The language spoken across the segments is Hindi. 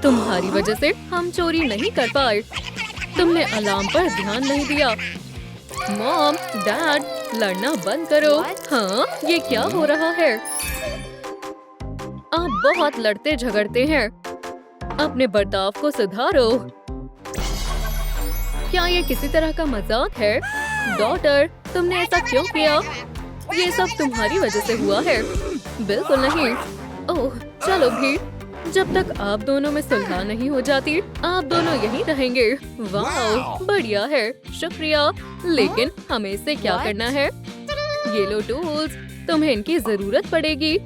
तुम्हारी वजह से हम चोरी नहीं कर पाए। तुमने अलार्म पर ध्यान नहीं दिया। मॉम, डैड, लड़ना बंद करो। हाँ, ये क्या हो रहा है? आप बहुत लड़ते झगड़ते हैं। अपने बर्ताव को सुधारो। क्या ये किसी तरह का मजाक है? डॉटर, तुमने ऐसा क्यों किया? ये सब तुम्हारी वजह से हुआ है। बिल्कुल नहीं। ओह, चलो भी। जब तक आप दोनों में सुलह नहीं हो जाती, आप दोनों यहीं रहेंगे। वाह, बढ़िया है, शुक्रिया। लेकिन हमें इससे क्या करना है? ये लो टूल्स, तुम्हें इनकी जरूरत पड़ेगी।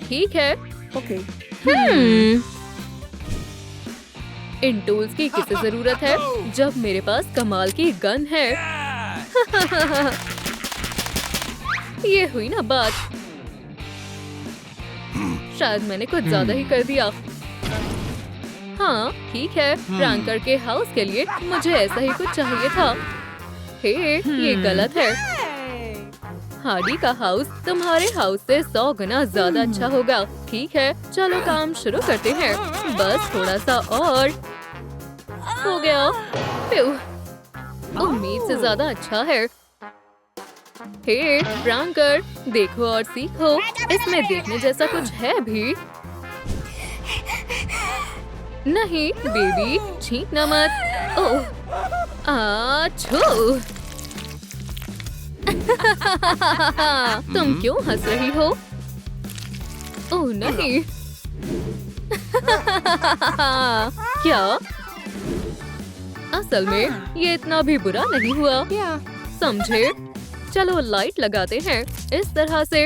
ठीक है। इन टूल्स की किसे जरूरत है जब मेरे पास कमाल की गन है? ये हुई ना बात। शायद मैंने कुछ ज्यादा ही कर दिया। हाँ, ठीक है। प्रैंकर के हाउस के लिए मुझे ऐसा ही कुछ चाहिए था। हे, ये गलत है। हार्डी का हाउस तुम्हारे हाउस से 100 गुना ज्यादा अच्छा होगा। ठीक है, चलो काम शुरू करते हैं। बस थोड़ा सा और हो गया। उम्मीद से ज्यादा अच्छा है। हे प्रैंकर, देखो और सीखो। इसमें देखने जैसा कुछ है भी? नहीं बेबी, छींकना मत। ओह, आछू। तुम क्यों हंस रही हो? ओह नहीं। क्या? असल में ये इतना भी बुरा नहीं हुआ, समझे? चलो लाइट लगाते हैं इस तरह से।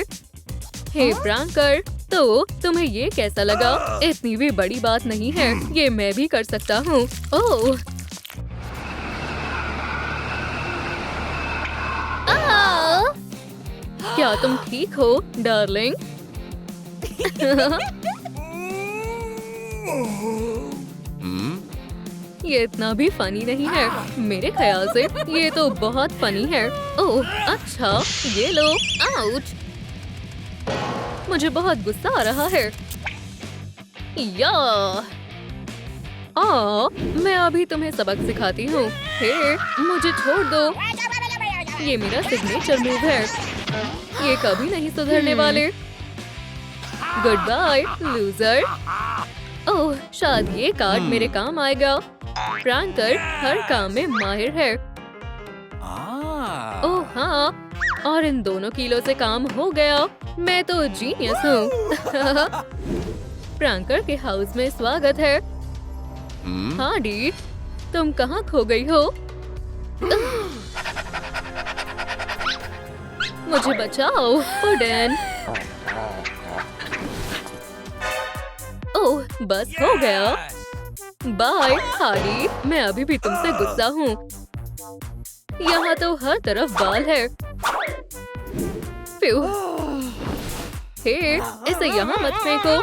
हे प्रैंकर, तो तुम्हें ये कैसा लगा? इतनी भी बड़ी बात नहीं है, ये मैं भी कर सकता हूँ। ओह, क्या तुम ठीक हो डार्लिंग? ये इतना भी फनी नहीं है। मेरे ख्याल से ये तो बहुत फनी है। ओह अच्छा, ये लो। आउच! मुझे बहुत गुस्सा आ रहा है। या मैं अभी तुम्हें सबक सिखाती हूँ। हे, मुझे छोड़ दो। ये मेरा सिग्नेचर मूव है। ये कभी नहीं सुधरने वाले। Good bye loser. ओह, शायद ये कार्ड मेरे काम आएगा। प्रैंकर हर काम में माहिर है। ओह हाँ, और इन दोनों कीलों से काम हो गया। मैं तो जीनियस हूँ। प्रैंकर के हाउस में स्वागत है। हाँ डी, तुम कहाँ खो गई हो? मुझे बचाओ पुडन। ओह, बस हो गया। बाय हार्डी, मैं अभी भी तुमसे गुस्सा हूँ। यहाँ तो हर तरफ बाल है। प्यू। हे, इसे यहाँ मत फेंको।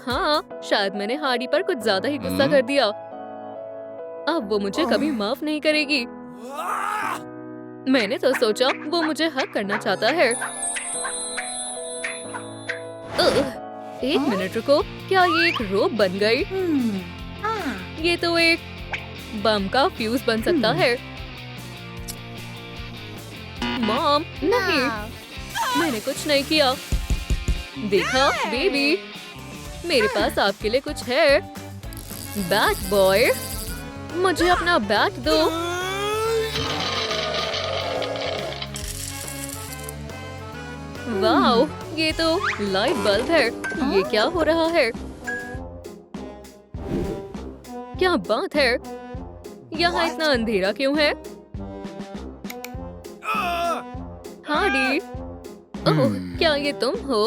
हाँ, शायद मैंने हार्डी पर कुछ ज्यादा ही गुस्सा कर दिया। अब वो मुझे कभी माफ नहीं करेगी। मैंने तो सोचा वो मुझे हक करना चाहता है। एक मिनट रुको, क्या ये एक रोप बन गई? ये तो एक बम का फ्यूज बन सकता है। मॉम, नहीं, मैंने कुछ नहीं किया। देखा बेबी, मेरे पास आपके लिए कुछ है। बैट बॉय, मुझे अपना बैट दो। वाओ, ये तो लाइट बल्ब है। ये क्या हो रहा है? क्या बात है? यहाँ इतना अंधेरा क्यों है? हार्डी, ओह, क्या ये तुम हो?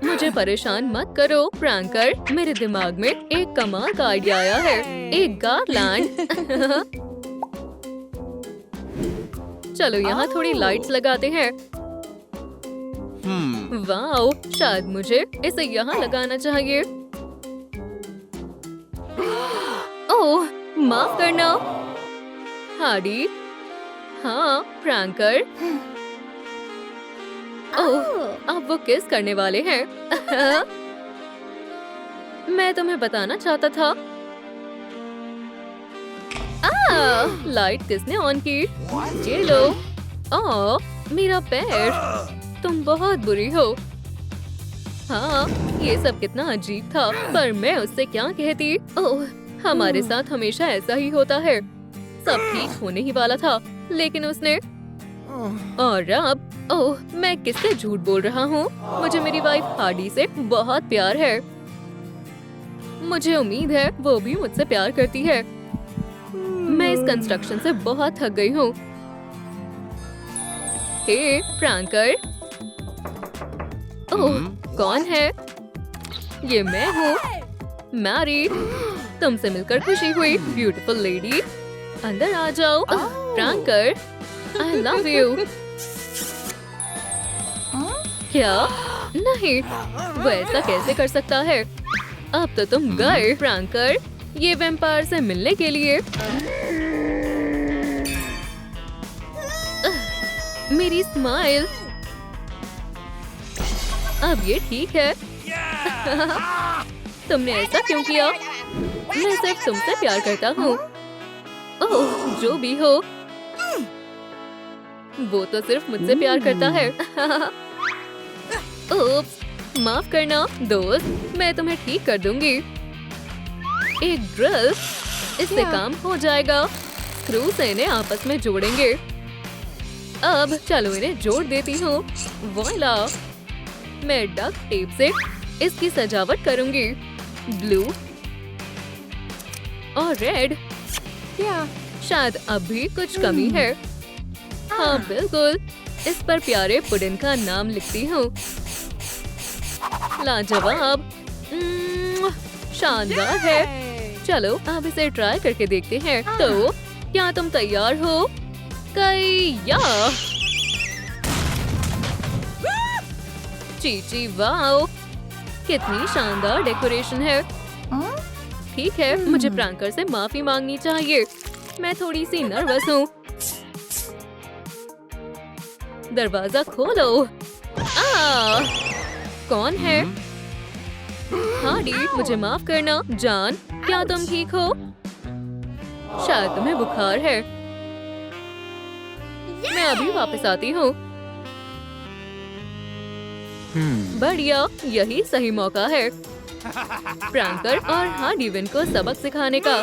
मुझे परेशान मत करो प्रैंकर, मेरे दिमाग में एक कमाल का आइडिया आया है। एक गारलैंड। चलो यहाँ थोड़ी लाइट्स लगाते हैं। वाओ, शायद मुझे इसे यहाँ लगाना चाहिए। ओह, माफ करना हार्डी। हाँ प्रैंकर, ओह, अब वो किस करने वाले हैं? मैं तुम्हें बताना चाहता था। लाइट किसने ऑन की? ये लो। ओह, मेरा पैर। तुम बहुत बुरी हो। हाँ, ये सब कितना अजीब था, पर मैं उससे क्या कहती? ओह, हमारे साथ हमेशा ऐसा ही होता है। सब ठीक होने ही वाला था, लेकिन उसने। और अब, ओह, मैं किससे झूठ बोल रहा हूँ? मुझे मेरी वाइफ हार्डी से बहुत प्यार है। मुझे उम्मीद है वो भी मुझसे प्यार करती है। मैं इस कंस्ट्रक्शन से बहुत थक गई हूँ। हे, प्रैंकर। ओह, कौन है? ये मैं हूँ, मैरी। तुमसे मिलकर खुशी हुई, ब्यूटीफुल लेडी। अंदर आ जाओ। प्रैंकर, आई लव यू। क्या? नहीं, वो ऐसा कैसे कर सकता है? अब तो तुम गए, प्रैंकर, ये वैम्पायर से मिलने के लिए। मेरी स्माइल। अब ये ठीक है। तुमने ऐसा क्यों किया? मैं सिर्फ तुमसे प्यार करता हूँ। ओह, जो भी हो, वो तो सिर्फ मुझसे प्यार करता है। ओप्स, माफ करना दोस्त, मैं तुम्हें ठीक कर दूंगी। एक ड्रिल, इससे काम हो जाएगा। स्क्रू से इन्हें आपस में जोड़ेंगे। अब चलो इन्हें जोड़ देती हूँ। वॉइला, मैं डक्ट टेप से इसकी सजावट करूंगी। ब्लू और रेड। क्या शायद अब भी कुछ कमी है? हाँ बिल्कुल, इस पर प्यारे पुडिन का नाम लिखती हूँ। लाजवाब, शानदार है। चलो अब इसे ट्राई करके देखते हैं। तो क्या तुम तैयार हो? कईया। चीची, वाओ, कितनी शानदार डेकोरेशन है। ठीक है, मुझे प्रैंकर से माफी मांगनी चाहिए। मैं थोड़ी सी नर्वस हूँ। दरवाजा खोलो। कौन है? हार्डी, मुझे माफ करना। जान, क्या तुम ठीक हो? शायद तुम्हें बुखार है। मैं अभी वापस आती हूँ। बढ़िया, यही सही मौका है प्रैंकर और हार्डीविन को सबक सिखाने का।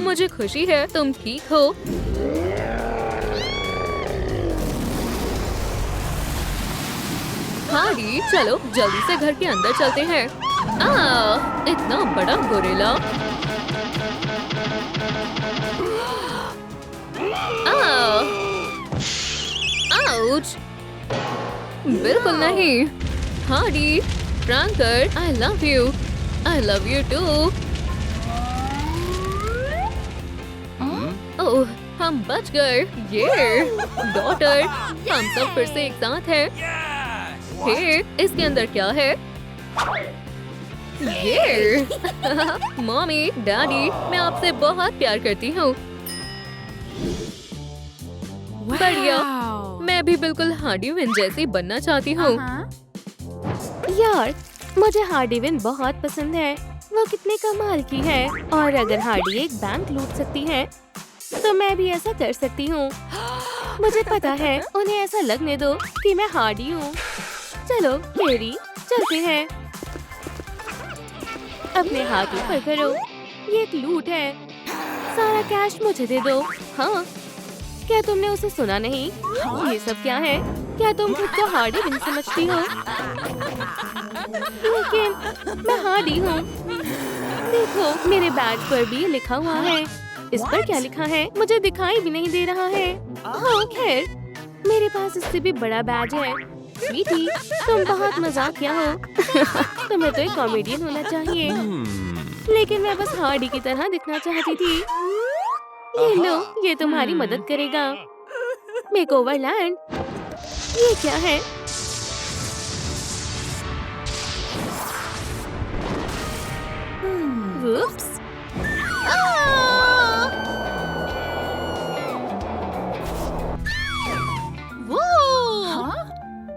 मुझे खुशी है तुम ठीक हो। हार्डी, चलो जल्दी से घर के अंदर चलते हैं। इतना बड़ा गोरिल्ला। आउच! बिल्कुल नहीं। Hardy, pranker, I love you. I love you too. Oh, हम बच गए। ये डॉटर, हम सब फिर से एक साथ हैं। हे, इसके अंदर क्या है? ये मम्मी, डैडी, मैं आपसे बहुत प्यार करती हूँ। बढ़िया, मैं भी बिल्कुल हार्डीविन जैसी बनना चाहती हूँ। यार, मुझे हार्डीविन बहुत पसंद है। वो कितने कमाल की है। और अगर हार्डी एक बैंक लूट सकती है, तो मैं भी ऐसा कर सकती हूँ। मुझे पता है, उन्हें ऐसा लगने दो कि मैं हार्डी हूँ। चलो मेरी, चलते हैं। अपने हाथ ऊपर करो, ये एक लूट है। सारा कैश मुझे दे दो। हाँ, क्या तुमने उसे सुना नहीं? ये सब क्या है? क्या तुम खुद को हार्डीविन समझती हो? लेकिन मैं हार्डी हूँ। देखो, मेरे बैग पर भी लिखा हुआ है। इस पर क्या लिखा है? मुझे दिखाई भी नहीं दे रहा है। हाँ, खैर, मेरे पास इससे भी बड़ा बैज है। स्वीटी, तुम बहुत मजाकिया हो। तुम्हें तो एक कॉमेडियन होना चाहिए। लेकिन मैं बस हार्डी की तरह दिखना चाहती थी। ये लो, ये तुम्हारी मदद करेगा। Makeover land. ये क्या है? Whoops!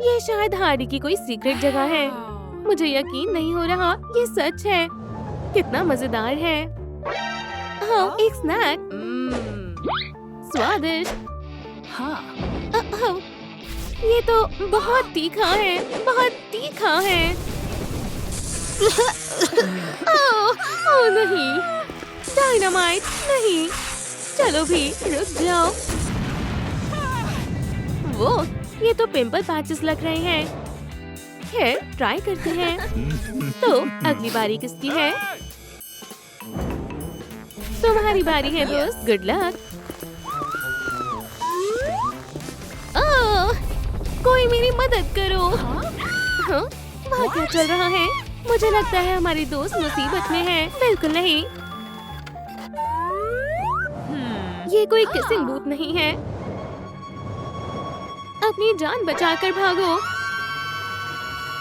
ये शायद हार्डी की कोई सीक्रेट जगह है। मुझे यकीन नहीं हो रहा ये सच है। कितना मजेदार है। हाँ, एक स्नैक। स्वादिष्ट। ये तो बहुत तीखा है, बहुत तीखा है। ओह नहीं, डायनामाइट नहीं। चलो भी रुक जाओ। वो ये तो पिंपल पैचेस लग रहे हैं। खैर ट्राई करते हैं। तो अगली बारी किसकी है? तुम्हारी बारी है दोस्त। Good luck. कोई मेरी मदद करो। हाँ? वहाँ क्या चल रहा है? मुझे लगता है हमारी दोस्त मुसीबत में है। बिल्कुल नहीं। ये कोई किसिंग बूथ नहीं है। अपनी जान बचाकर भागो।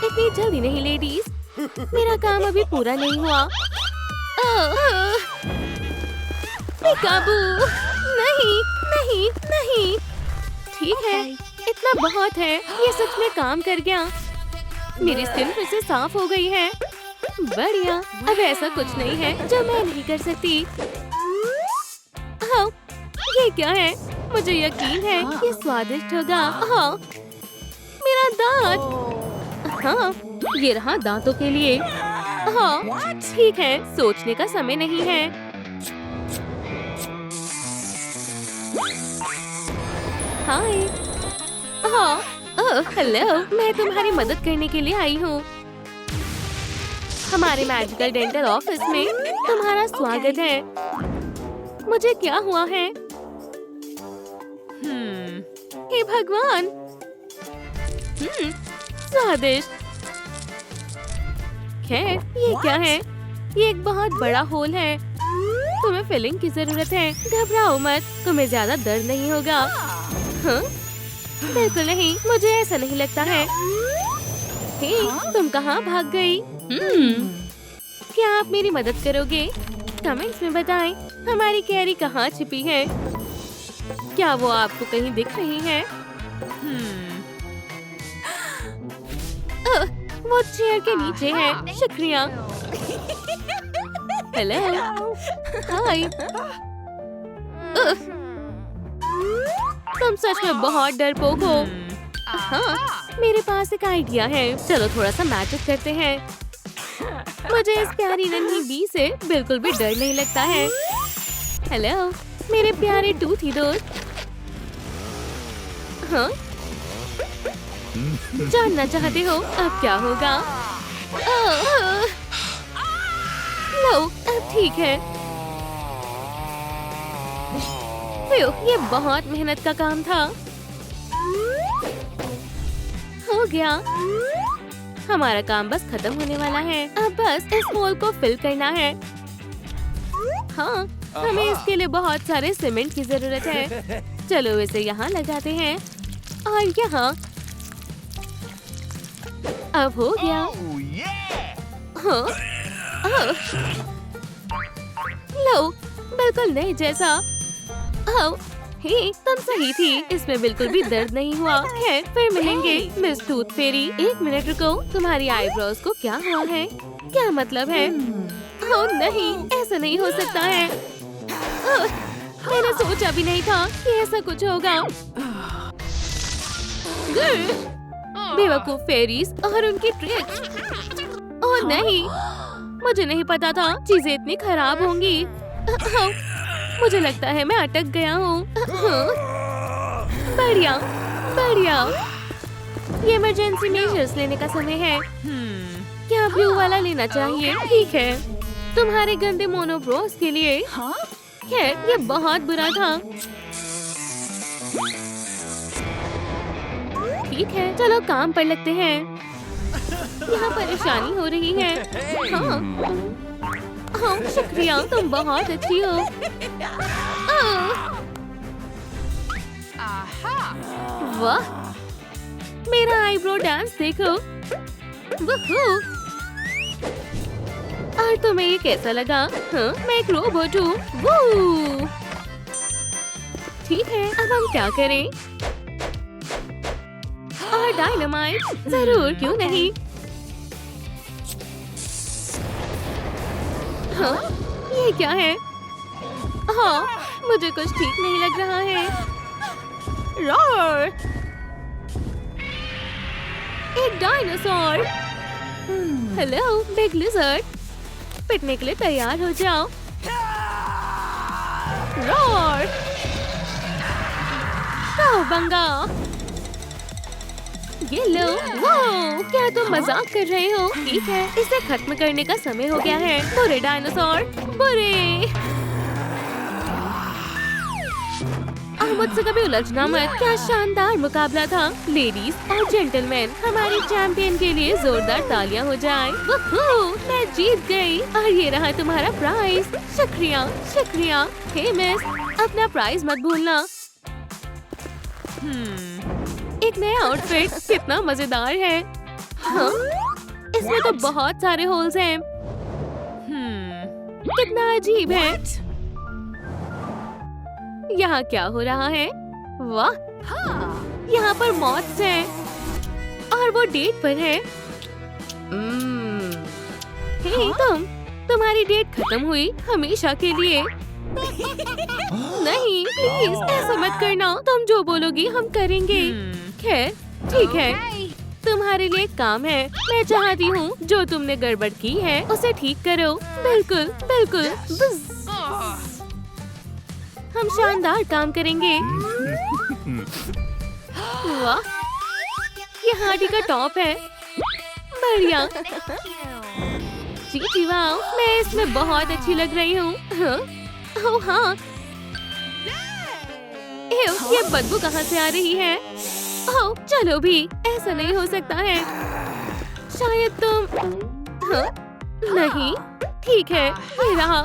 इतनी जल्दी नहीं लेडीज। मेरा काम अभी पूरा नहीं हुआ। काबू। नहीं नहीं नहीं। ठीक है, इतना बहुत है। ये सच में काम कर गया। मेरी स्किन फिर से साफ हो गई है। बढ़िया। अब ऐसा कुछ नहीं है जो मैं नहीं कर सकती। हाँ, ये क्या है? मुझे यकीन है ये स्वादिष्ट होगा। हाँ, मेरा दांत। हाँ, ये रहा दांतों के लिए। हाँ, ठीक है, सोचने का समय नहीं है। हाय। हाँ, हेलो, मैं तुम्हारी मदद करने के लिए आई हूँ। हमारे मैजिकल डेंटल ऑफिस में तुम्हारा स्वागत है। मुझे क्या हुआ है? हे भगवान। स्वादिष्ट। खैर, ये क्या है? ये एक बहुत बड़ा होल है। तुम्हें फिलिंग की जरूरत है। घबराओ मत, तुम्हें ज्यादा दर्द नहीं होगा। हाँ? बिल्कुल नहीं, मुझे ऐसा नहीं लगता है। हे, तुम कहाँ भाग गई? क्या आप मेरी मदद करोगे? कमेंट्स में बताएं हमारी कैरी कहाँ छिपी है। क्या वो आपको कहीं दिख रही है? वो चेयर के नीचे है। शुक्रिया। हेलो। हाय। तुम सच में बहुत डरपोक हो। हाँ, मेरे पास एक आइडिया है। चलो थोड़ा सा मैजिक करते हैं। मुझे इस प्यारी नन्ही बी से बिल्कुल भी डर नहीं लगता है। हेलो, मेरे प्यारे टूथी दोस्त। हाँ? जानना चाहते हो अब क्या होगा? लो, अब ठीक है। ये बहुत मेहनत का काम था। हो गया। हमारा काम बस खत्म होने वाला है। अब बस इस होल को फिल करना है। हाँ, हमें इसके लिए बहुत सारे सीमेंट की जरूरत है। चलो इसे यहाँ लगाते हैं और यहाँ। अब हो गया। हाँ? लो, बिल्कुल नए जैसा। हे, तुम सही थी। इसमें बिल्कुल भी दर्द नहीं हुआ। खैर, फिर मिलेंगे मिस टूथ फेरी। एक मिनट रुको, तुम्हारी आईब्रोज को क्या हुआ है? क्या मतलब है? ओह नहीं, ऐसा नहीं हो सकता है। मैंने सोचा भी नहीं था कि ऐसा कुछ होगा। बेवकूफ फेरीज और उनकी ट्रिक्स। ओह नहीं, मुझे नहीं पता था चीजें इतनी खराब होंगी। मुझे लगता है मैं अटक गया हूँ। बढ़िया, बढ़िया। ये इमरजेंसी मेजर्स लेने का समय है। क्या ब्लू वाला लेना चाहिए? ठीक है, तुम्हारे गंदे मोनोब्रोस के लिए। खैर, ये बहुत बुरा था। ठीक है, चलो काम पर लगते हैं। यहाँ परेशानी हो रही है। हाँ, शुक्रिया, तुम बहुत अच्छी हो। वाह, मेरा आईब्रो डांस देखो। वहू। और तुम्हें ये कैसा लगा? हाँ, मैं एक रोबोट हूँ। वू। ठीक है, अब हम क्या करें? और डायनामाइट, जरूर, क्यों नहीं। हाँ, ये क्या है? हाँ, मुझे कुछ ठीक नहीं लग रहा है। रोर! एक डायनासोर। हेलो बिग लिजर्ड, पिटने के लिए तैयार हो जाओ। रोर! बंगा, ये लो। वाओ, क्या तुम मजाक कर रहे हो? ठीक है, इसे खत्म करने का समय हो गया है। बुरे डायनासोर, बुरे। और मुझसे कभी उलझना मत। क्या शानदार मुकाबला था। लेडीज और जेंटलमैन, हमारी चैंपियन के लिए जोरदार तालियां हो जाए। वूहू, मैं जीत गई और ये रहा तुम्हारा प्राइज। शुक्रिया, शुक्रिया। हे मिस, अपना प्राइज मत भूलना। एक नया आउटफिट, कितना मजेदार है। हाँ, इसमें तो बहुत सारे होल्स हैं। कितना अजीब है। यहाँ क्या हो रहा है? वाह, यहाँ पर मॉथ्स हैं और वो डेट पर है। हे तुम्हारी डेट खत्म हुई हमेशा के लिए। नहीं, प्लीज ऐसा मत करना। तुम जो बोलोगी हम करेंगे। खैर, ठीक है, तुम्हारे लिए काम है। मैं चाहती हूँ जो तुमने गड़बड़ की है उसे ठीक करो। बिल्कुल, बिल्कुल। हम शानदार काम करेंगे। वाह, ये हाथी का टॉप है। बढ़िया। जी वाह, मैं इसमें बहुत अच्छी लग रही हूँ। ओह हाँ, ये बदबू कहाँ से आ रही है? ओह, चलो भी, ऐसा नहीं हो सकता है। शायद तुम। हाँ? नहीं, ठीक है, ये रहा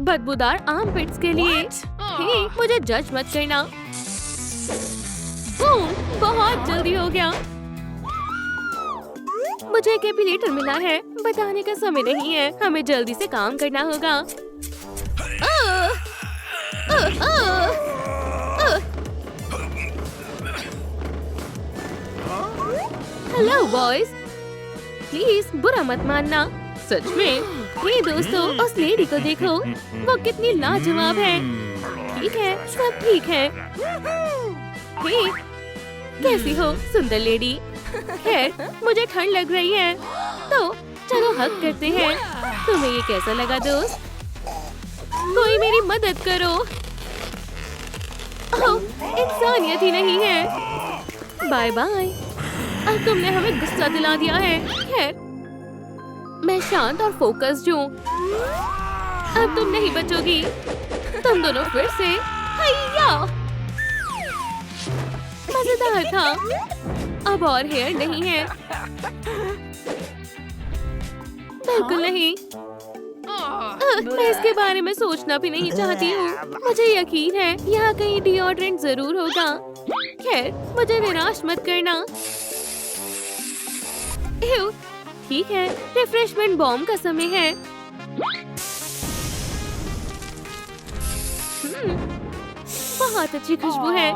बदबूदार आर्मपिट्स के लिए। हे, मुझे जज मत करना। बहुत जल्दी हो गया। मुझे एक एपिलेटर मिला है। बताने का समय नहीं है, हमें जल्दी से काम करना होगा। हेलो बॉयज, प्लीज बुरा मत मानना। सच में। हे दोस्तों, उस लेडी को देखो, वो कितनी लाजवाब है। ठीक है, सब ठीक है। हे, कैसी हो सुंदर लेडी? खैर, मुझे ठंड लग रही है, तो चलो हग करते हैं। तुम्हें ये कैसा लगा दोस्त? कोई मेरी मदद करो। ओह, इंसानियत ही नहीं है। Bye bye. अब तुमने हमें गुस्सा दिला दिया है। खैर, मैं शांत और फोकस्ड हूँ। अब तुम नहीं बचोगी। तुम दोनों फिर से। हैया! मजेदार था। अब और हेयर नहीं है। बिल्कुल नहीं। मैं इसके बारे में सोचना भी नहीं चाहती हूँ। मुझे यकीन है यहाँ कहीं डिओड्रेंट जरूर होगा। खैर, मुझे निराश मत करना। ठीक है, रिफ्रेशमेंट बॉम्ब का समय है। बहुत अच्छी खुशबू है।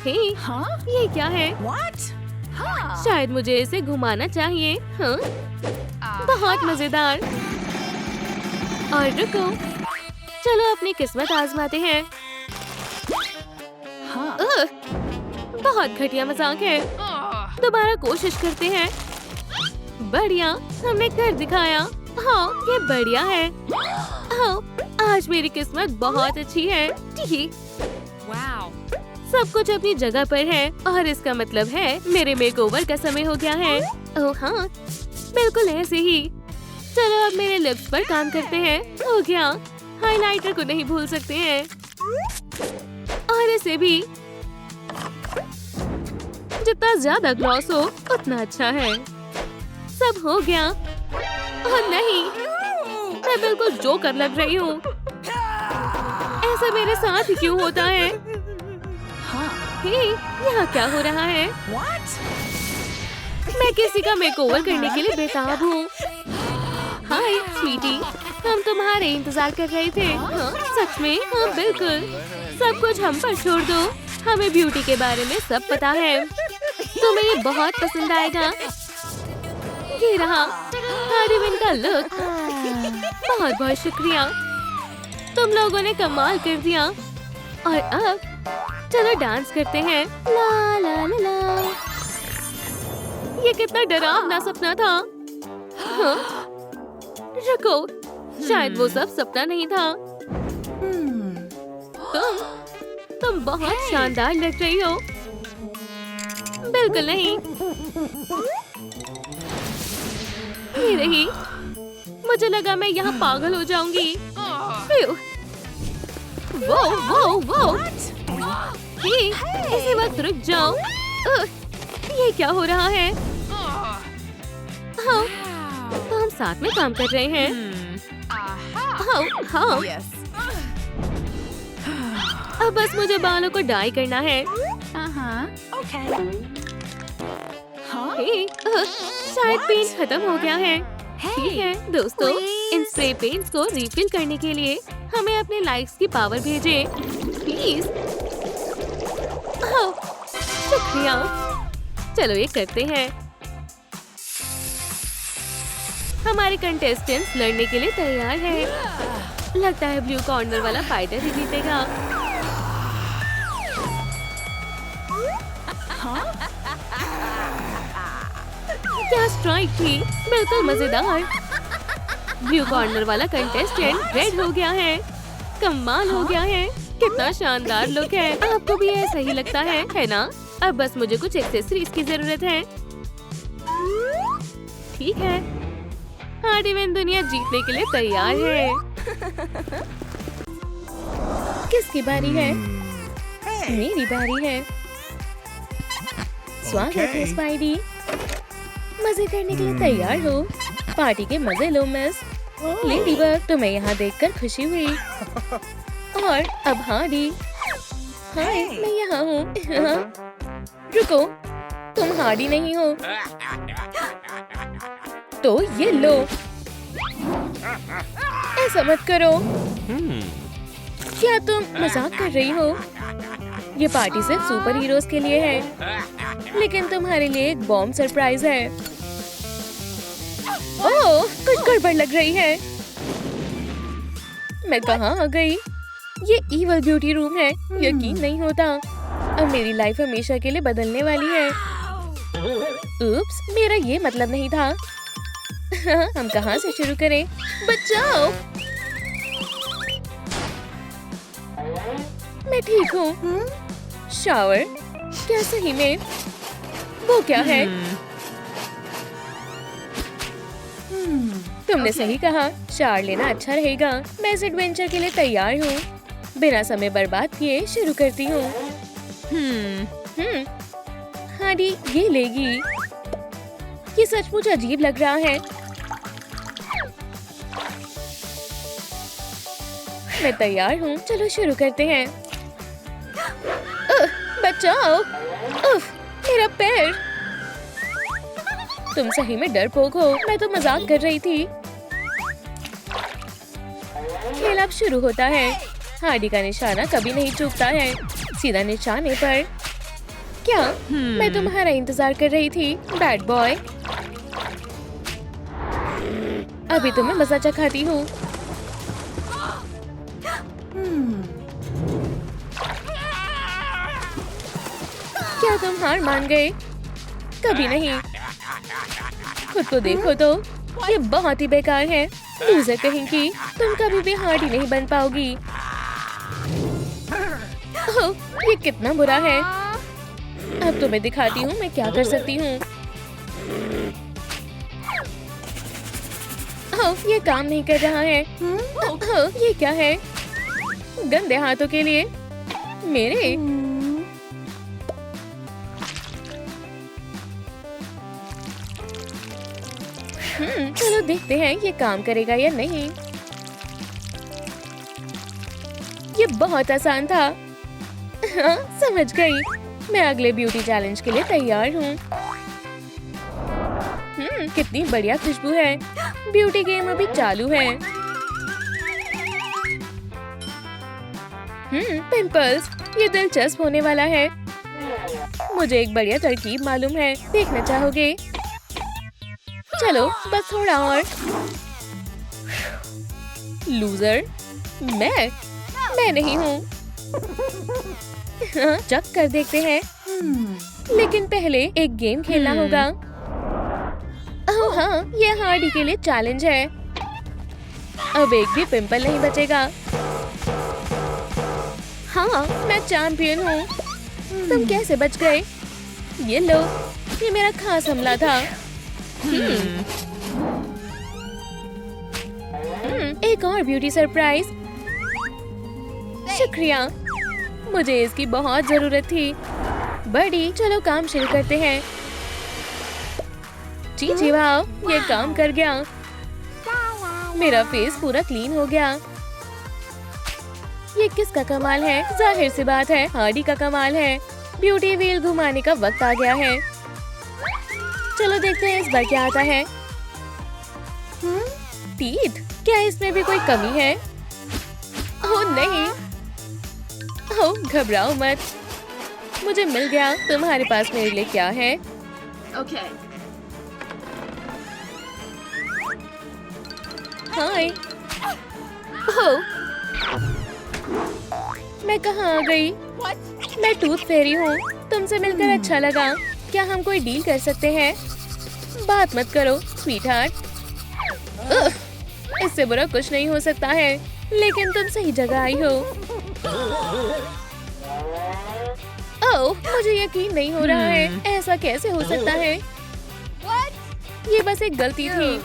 हे, ये क्या है? शायद मुझे इसे घुमाना चाहिए। हाँ? बहुत मजेदार। और रुको, चलो अपनी किस्मत आजमाते हैं। बहुत घटिया मजाक है। दोबारा कोशिश करते हैं। बढ़िया, हमने कर दिखाया। हाँ, ये बढ़िया है। हाँ, आज मेरी किस्मत बहुत अच्छी है। ठीक, सब कुछ अपनी जगह पर है और इसका मतलब है मेरे मेकओवर का समय हो गया है। ओह हाँ, बिल्कुल ऐसे ही। चलो अब मेरे लिप्स पर काम करते हैं। हो गया, हाइलाइटर को नहीं भूल सकते हैं। और इसे भी। जितना ज्यादा ग्लॉस हो उतना अच्छा है। सब हो गया। और नहीं, मैं बिल्कुल जोकर लग रही हूँ। ऐसा मेरे साथ ही क्यों होता है? हे, यहाँ क्या हो रहा है? मैं किसी का मेकओवर करने के लिए बेताब हूँ। हाय स्वीटी, हम तुम्हारे इंतजार कर रहे थे। हाँ, सच में? हाँ बिल्कुल। सब कुछ हम पर छोड़ दो। हमें ब्यूटी के बारे में सब पता है। तुम्हें ये बहुत पसंद आएगा। ये रहा हार्डीविन का लुक। बहुत बहुत शुक्रिया, तुम लोगों ने कमाल कर दिया। और अब चलो डांस करते हैं। ला ला ला ला। ये कितना डरावना सपना था। हाँ? रुको, शायद वो सब सपना नहीं था। तुम बहुत शानदार लग रही हो। बिल्कुल नहीं। ये रही। मुझे लगा मैं यहाँ पागल हो जाऊंगी। वो वो वो। हे, इसी वक्त रुक जाओ। ये क्या हो रहा है? हाँ, तो हम साथ में काम कर रहे हैं। हाँ, हाँ। अब बस मुझे बालों को डाई करना है। हे, शायद पेंट खत्म हो गया है। ठीक है दोस्तों, इन स्प्रे पेंट्स को रिफिल करने के लिए हमें अपने लाइक्स की पावर भेजें प्लीज। शुक्रिया। चलो ये करते हैं। हमारे कंटेस्टेंट्स लड़ने के लिए तैयार हैं। लगता है ब्लू कॉर्नर वाला फाइटर ही जीतेगा। क्या स्ट्राइक थी, बिल्कुल मजेदार। ब्लू कॉर्नर वाला कंटेस्टेंट रेड हो गया है। कमाल हो गया है। कितना शानदार लुक है। आपको भी ऐसा ही लगता है ना? अब बस मुझे कुछ एक्सेसरीज की जरूरत है। ठीक है, हार्डीविन दुनिया जीतने के लिए तैयार है। किसकी बारी है? मेरी बारी है। स्वागत है स्पाइडी। मजे करने के लिए तैयार हो? पार्टी के मजे लो मिस। लेडीबग, तुम्हें यहाँ देखकर खुशी हुई। और अब हार्डी। हाय, मैं यहाँ हूँ। रुको, तुम हार्डी नहीं हो। तो ये लो। ऐसा मत करो। क्या तुम मजाक कर रही हो? ये पार्टी सिर्फ सुपर हीरोज के लिए है, लेकिन तुम्हारे लिए एक बॉम्ब सरप्राइज है। ओह, कुछ गड़बड़ लग रही है। मैं कहाँ आ गई? ये इवल ब्यूटी रूम है। यकीन नहीं होता। अब मेरी लाइफ हमेशा के लिए बदलने वाली है। उप्स, मेरा ये मतलब नहीं था। हम कहाँ से शुरू करें? बचाओ। मैं ठीक हूँ। शावर? क्या सही में? वो क्या है? तुमने सही कहा, शावर लेना अच्छा रहेगा। मैं इस एडवेंचर के लिए तैयार हूँ। बिना समय बर्बाद किए शुरू करती हूँ। हार्डी ये लेगी। ये सचमुच अजीब लग रहा है। मैं तैयार हूँ। चलो शुरू करते हैं। बचाओ। उफ, मेरा पैर। तुम सही में डरपोक हो। मैं तो मजाक कर रही थी। खेल अब शुरू होता है। हार्डी का निशाना कभी नहीं चूकता है। सीधा निशाने पर। क्या? मैं तुम्हारा इंतजार कर रही थी, बैड बॉय। अभी तुम्हें मजा चखाती हूँ। क्या तुम हार मान गए? कभी नहीं। खुद को देखो तो, ये बहुत ही बेकार है। लूजर कहेंगी। तुम कभी भी हार्डी नहीं बन पाओगी। ओह, ये कितना बुरा है। अब तुम्हें दिखाती हूँ मैं क्या कर सकती हूँ। ओह, ये काम नहीं कर रहा है। ओह, ये क्या है? गंदे हाथों के लिए मेरे। चलो देखते हैं ये काम करेगा या नहीं। ये बहुत आसान था। हाँ, समझ गई। मैं अगले ब्यूटी चैलेंज के लिए तैयार हूँ। कितनी बढ़िया खुशबू है। ब्यूटी गेम अभी चालू है। पिंपल्स, ये दिलचस्प होने वाला है। मुझे एक बढ़िया तरकीब मालूम है, देखना चाहोगे? चलो बस थोड़ा और। लूजर, मैं नहीं हूँ। चेक कर देखते हैं। लेकिन पहले एक गेम खेलना होगा। ओह हाँ, ये हार्डी के लिए चैलेंज है। अब एक भी पिंपल नहीं बचेगा। हाँ, मैं चैंपियन हूँ। तुम कैसे बच गए? ये लो, ये मेरा खास हमला था। एक और ब्यूटी सरप्राइज। शुक्रिया, मुझे इसकी बहुत जरूरत थी। बड़ी, चलो काम शुरू करते हैं। जी वाह, ये काम कर गया। मेरा फेस पूरा क्लीन हो गया। ये किसका कमाल है? जाहिर सी बात है, हार्डी का कमाल है। ब्यूटी व्हील घुमाने का वक्त आ गया है। चलो देखते हैं इस बार क्या आता है। टीथ, क्या इसमें भी कोई कमी है? ओह नहीं, ओह घबराओ मत, मुझे मिल गया। तुम्हारे पास मेरे लिए क्या है? Okay. हाय। ओह, मैं कहाँ आ गई? मैं टूथ फेरी हूँ। तुमसे मिलकर अच्छा लगा। क्या हम कोई डील कर सकते हैं? बात मत करो स्वीटहार्ट। इससे बुरा कुछ नहीं हो सकता है, लेकिन तुम सही जगह आई हो। ओह, मुझे यकीन नहीं हो रहा है। ऐसा कैसे हो सकता है? ये बस एक गलती थी।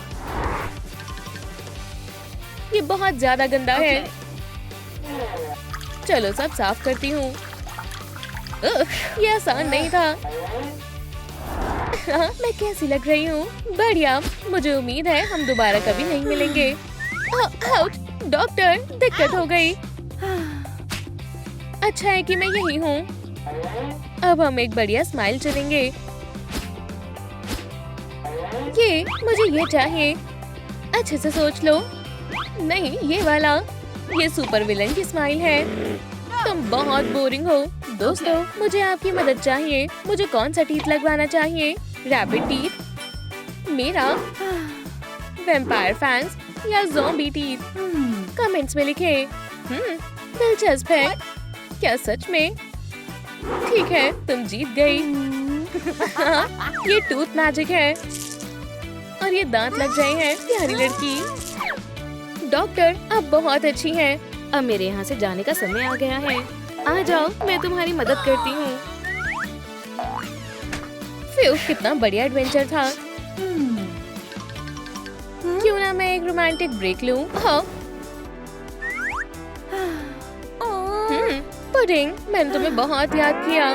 ये बहुत ज्यादा गंदा है। चलो सब साफ करती हूँ। ये आसान नहीं था। मैं कैसी लग रही हूँ? बढ़िया, मुझे उम्मीद है हम दोबारा कभी नहीं मिलेंगे। आउच, डॉक्टर, दिक्कत हो गई। अच्छा है कि मैं यही हूँ। अब हम एक बढ़िया स्माइल चलेंगे। मुझे ये चाहिए। अच्छे से सोच लो। नहीं, ये वाला। ये सुपर विलन की स्माइल है। तुम बहुत बोरिंग हो। दोस्तों, मुझे आपकी मदद चाहिए। मुझे कौन सा टीथ लगवाना चाहिए? रैबिट टीथ, मेरा, वैम्पायर फैंस या ज़ॉम्बी टीथ? कमेंट्स में लिखें। दिलचस्प है। क्या सच में? ठीक है, तुम जीत गई। ये टूथ मैजिक है और ये दांत लग गए हैं। प्यारी लड़की। डॉक्टर, अब बहुत अच्छी है। अब मेरे यहाँ से जाने का समय आ गया है। आ जाओ, मैं तुम्हारी मदद करती हूँ। कितना बढ़िया एडवेंचर था। क्यों ना मैं एक रोमांटिक ब्रेक लूं? हाँ। पुडिंग, मैंने तुम्हें बहुत याद किया।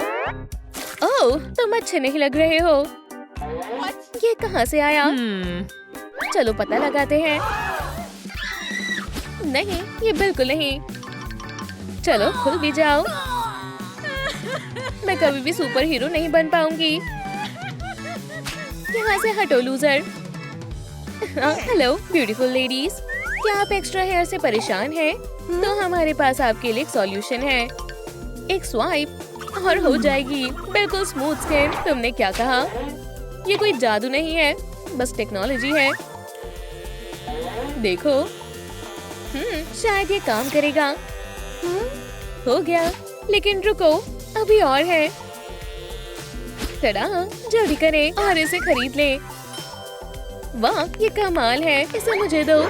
ओह, तुम अच्छे नहीं लग रहे हो। ये कहाँ से आया? चलो पता लगाते हैं। नहीं, ये बिल्कुल नहीं। चलो खुल भी जाओ। मैं कभी भी सुपर हीरो नहीं बन पाऊंगी। यहाँ से हटो लूजर। हेलो ब्यूटीफुल लेडीज, क्या आप एक्स्ट्रा हेयर से परेशान हैं? तो हमारे पास आपके लिए एक सॉल्यूशन है। एक स्वाइप और हो जाएगी बिल्कुल स्मूथ स्किन। तुमने क्या कहा? ये कोई जादू नहीं है, बस टेक्नोलॉजी है। देखो, शायद ये काम करेगा। हो गया, लेकिन रुको, अभी और है। टड़ा, जल्दी करें और इसे खरीद लें। वाह, ये कमाल है। इसे मुझे दो।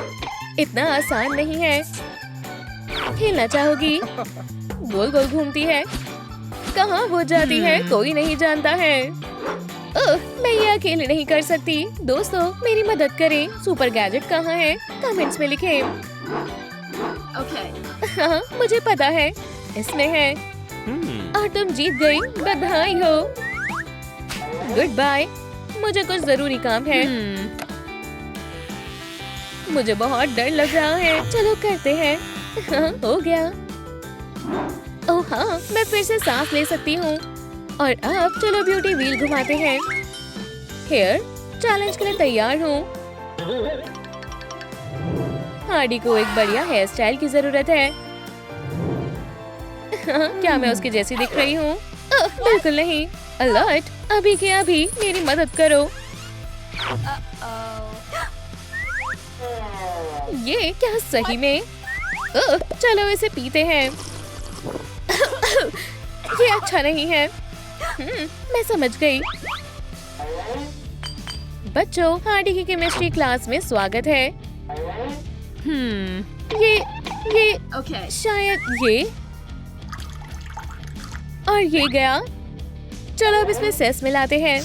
इतना आसान नहीं है। खेलना चाहोगी? गोल गोल घूमती है। कहाँ वो जाती है कोई नहीं जानता है। मैं ये अकेले नहीं कर सकती। दोस्तों, मेरी मदद करें। सुपर गैजेट कहाँ है? कमेंट्स में लिखें। हाँ, मुझे पता है, इसमें है। और तुम जीत गई। बधाई हो। गुड बाय, मुझे कुछ जरूरी काम है। मुझे बहुत डर लग रहा है। चलो करते हैं। हाँ, हो गया। ओह हाँ, मैं फिर से सांस ले सकती हूँ। और अब चलो ब्यूटी व्हील घुमाते हैं। हेयर चैलेंज के लिए तैयार हूँ। हार्डी को एक बढ़िया हेयर स्टाइल की जरूरत है। क्या मैं उसकी जैसी दिख रही हूँ? बिल्कुल नहीं। अलर्ट, अभी के अभी मेरी मदद करो। ये क्या सही में? चलो इसे पीते हैं। ये अच्छा नहीं है। मैं समझ गई। बच्चों, हार्डी की केमिस्ट्री क्लास में स्वागत है। ये शायद ये और ये गया। चलो अब इसमें सेस मिलाते हैं।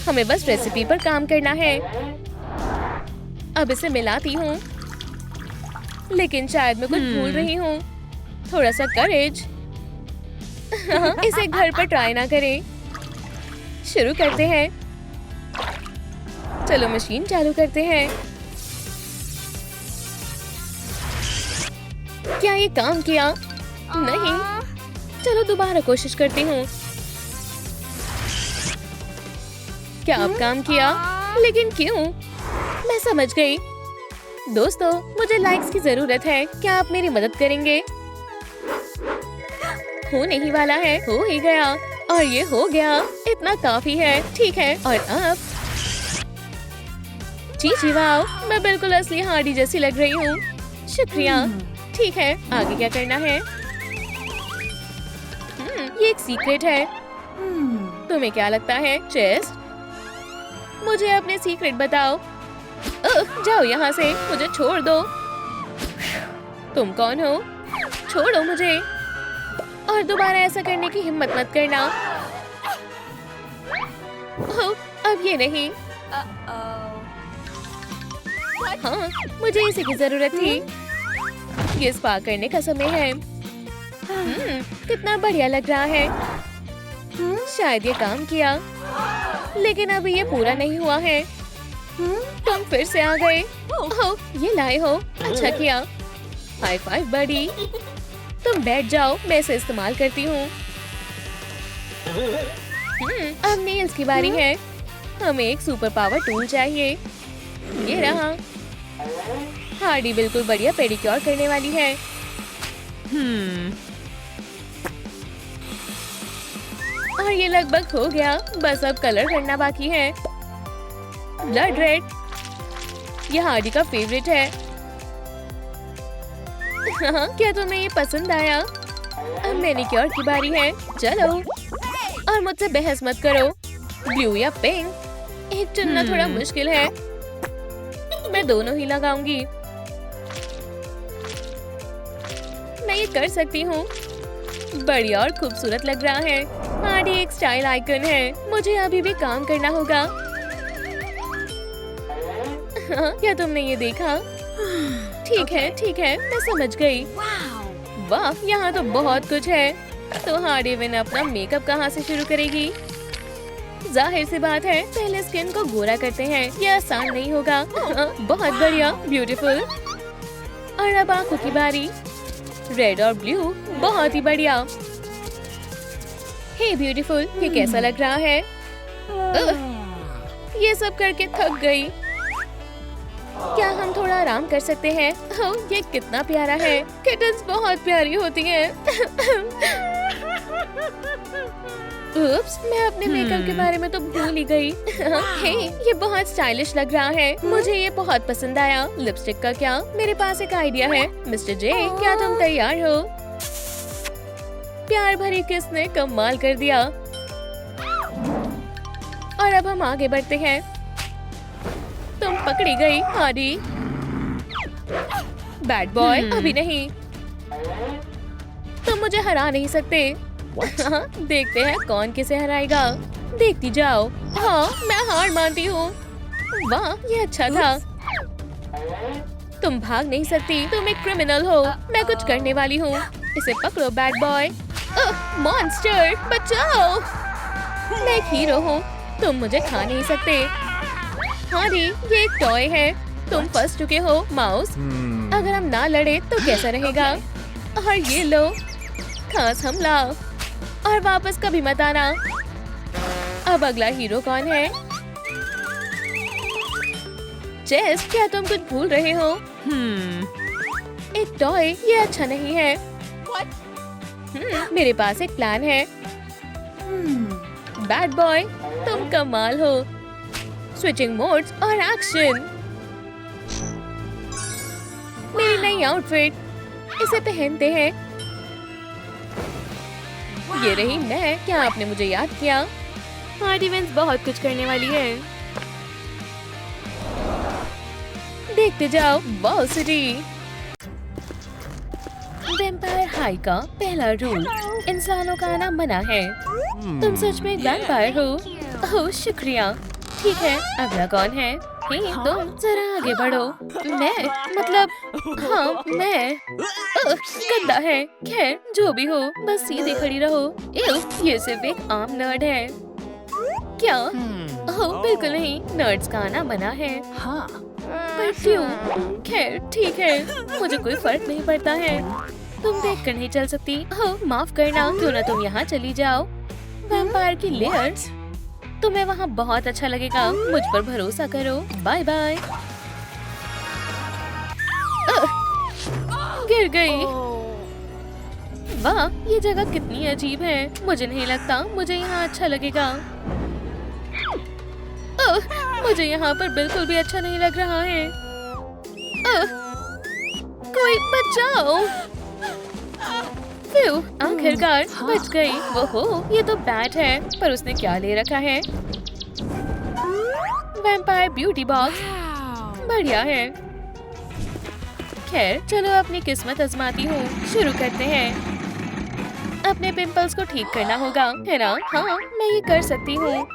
हमें बस रेसिपी पर काम करना है। अब इसे मिलाती हूँ, लेकिन शायद मैं कुछ भूल रही हूँ। थोड़ा सा करेज। इसे घर पर ट्राई ना करें। शुरू करते हैं। चलो मशीन चालू करते हैं। क्या ये काम किया? नहीं। चलो दोबारा कोशिश करती हूँ। क्या अब काम किया? लेकिन क्यों? मैं समझ गई। दोस्तों, मुझे लाइक्स की जरूरत है। क्या आप मेरी मदद करेंगे? होने ही वाला है। हो ही गया। और ये हो गया। इतना काफी है। ठीक है, और अब जी वाह, मैं बिल्कुल असली हार्डी जैसी लग रही हूँ। शुक्रिया। ठीक है, आगे क्या करना है? ये एक सीक्रेट है। तुम्हें क्या लगता है, चेस्ट? मुझे अपने सीक्रेट बताओ। जाओ यहाँ से, मुझे छोड़ दो। तुम कौन हो? छोड़ो मुझे। और दोबारा ऐसा करने की हिम्मत मत करना। अब ये नहीं। हाँ, मुझे इसी की जरूरत थी। ये स्पा करने का समय है। कितना बढ़िया लग रहा है। शायद ये काम किया, लेकिन अभी ये पूरा नहीं हुआ है। तुम फिर से आ गए। ये लाए हो। अच्छा किया। हाई फाइव बडी। तुम बैठ जाओ, मैं इसे इस्तेमाल करती हूँ। अब नेल्स की बारी है। हमें एक सुपर पावर टूल चाहिए। ये रहा। हार्डी बिल्कुल बढ़िया पेडिक्योर करने वाली है। और ये लगभग हो गया। बस अब कलर करना बाकी है। Blood red. ये हार्डी का फेवरेट है। क्या तुम्हें ये पसंद आया? अब मैनिक्योर की बारी है। चलो, और मुझसे बहस मत करो। ब्लू या पिंक? एक चुनना थोड़ा मुश्किल है। मैं दोनों ही लगाऊंगी। मैं ये कर सकती हूँ। बढ़िया और खूबसूरत लग रहा है। हार्डी एक स्टाइल आइकन है। मुझे अभी भी काम करना होगा। क्या तुमने ये देखा? ठीक है, मैं समझ गई। वाह, यहाँ तो बहुत कुछ है। तो हार्डी विन अपना मेकअप कहाँ से शुरू करेगी? जाहिर सी बात है, पहले स्किन को गोरा करते हैं। ये आसान नहीं होगा। बहुत बढ़िया, ब्यूटीफुल। और अब आंखों की बारी। रेड और ब्लू, बहुत ही बढ़िया। हे ब्यूटीफुल, ये कैसा लग रहा है? ये सब करके थक गई। क्या हम थोड़ा आराम कर सकते हैं? ये कितना प्यारा है। किटन्स बहुत प्यारी होती हैं। उप्स, मैं अपने मेकअप के बारे में तो भूल ही गई। हे, ये बहुत स्टाइलिश लग रहा है। मुझे ये बहुत पसंद आया। लिपस्टिक का क्या? मेरे पास एक आइडिया है। मिस्टर जे, क्या तुम तैयार हो? प्यार भरी किस ने कमाल कर दिया। और अब हम आगे बढ़ते हैं। तुम पकड़ी गई, हार्डी। बैड बॉय, अभी नहीं। तुम मुझे हरा नहीं सकते। देखते हैं कौन किसे हराएगा। देखती जाओ। हाँ, मैं हार मानती हूँ। वाह, ये अच्छा था। तुम भाग नहीं सकती। तुम एक क्रिमिनल हो। मैं कुछ करने वाली हूँ। इसे पकड़ो, बैड बॉय। मॉन्स्टर, बचाओ। मैं एक हीरो हूँ। तुम मुझे खा नहीं सकते। हार्डी, ये एक टॉय है। तुम फंस चुके हो, माउस। अगर हम ना लड़े तो कैसा रहेगा? और ये लो, खास हमला। और वापस कभी मत आना। अब अगला हीरो कौन है? जेस, क्या तुम कुछ भूल रहे हो? एक टॉय, ये अच्छा नहीं है। मेरे पास एक प्लान है। बैड बॉय, तुम कमाल हो। स्विचिंग मोड्स और एक्शन। मेरी नई आउटफिट, इसे पहनते हैं। ये रही मैं। क्या आपने मुझे याद किया? पार्टी वेंस बहुत कुछ करने वाली है। देखते जाओ, बॉल सिटी। वैम्पायर हाई का पहला रूल, इंसानों का आना मना है। तुम सच में एक वैम्पायर हो? ओह शुक्रिया। ठीक है, अगला कौन है? हे, तुम जरा आगे बढ़ो। मैं मतलब हाँ मैं। गंदा है। खैर जो भी हो, बस सीधे खड़ी रहो। ये सिर्फ एक आम नर्ड है। क्या? ओह बिल्कुल नहीं, नर्ड्स का आना मना है। पर क्यों? खैर ठीक है, मुझे कोई फर्क नहीं पड़ता है। तुम देख कर नहीं चल सकती। ओह माफ करना, क्यों ना तुम यहाँ चली जाओ। वैम्पायर की लेयर, तुम्हें वहाँ बहुत अच्छा लगेगा। मुझ पर भरोसा करो। Bye bye. गिर गई। वाह, ये जगह कितनी अजीब है। मुझे नहीं लगता मुझे यहाँ अच्छा लगेगा। मुझे यहाँ पर बिल्कुल भी अच्छा नहीं लग रहा है। कोई बचाओ। आखिरकार बच गई। वो ये तो बैट है, पर उसने क्या ले रखा है? वैम्पायर ब्यूटी बॉक्स, बढ़िया है। खैर चलो अपनी किस्मत आजमाती हूँ। शुरू करते हैं। अपने पिंपल्स को ठीक करना होगा, है ना? हाँ, मैं ये कर सकती हूँ।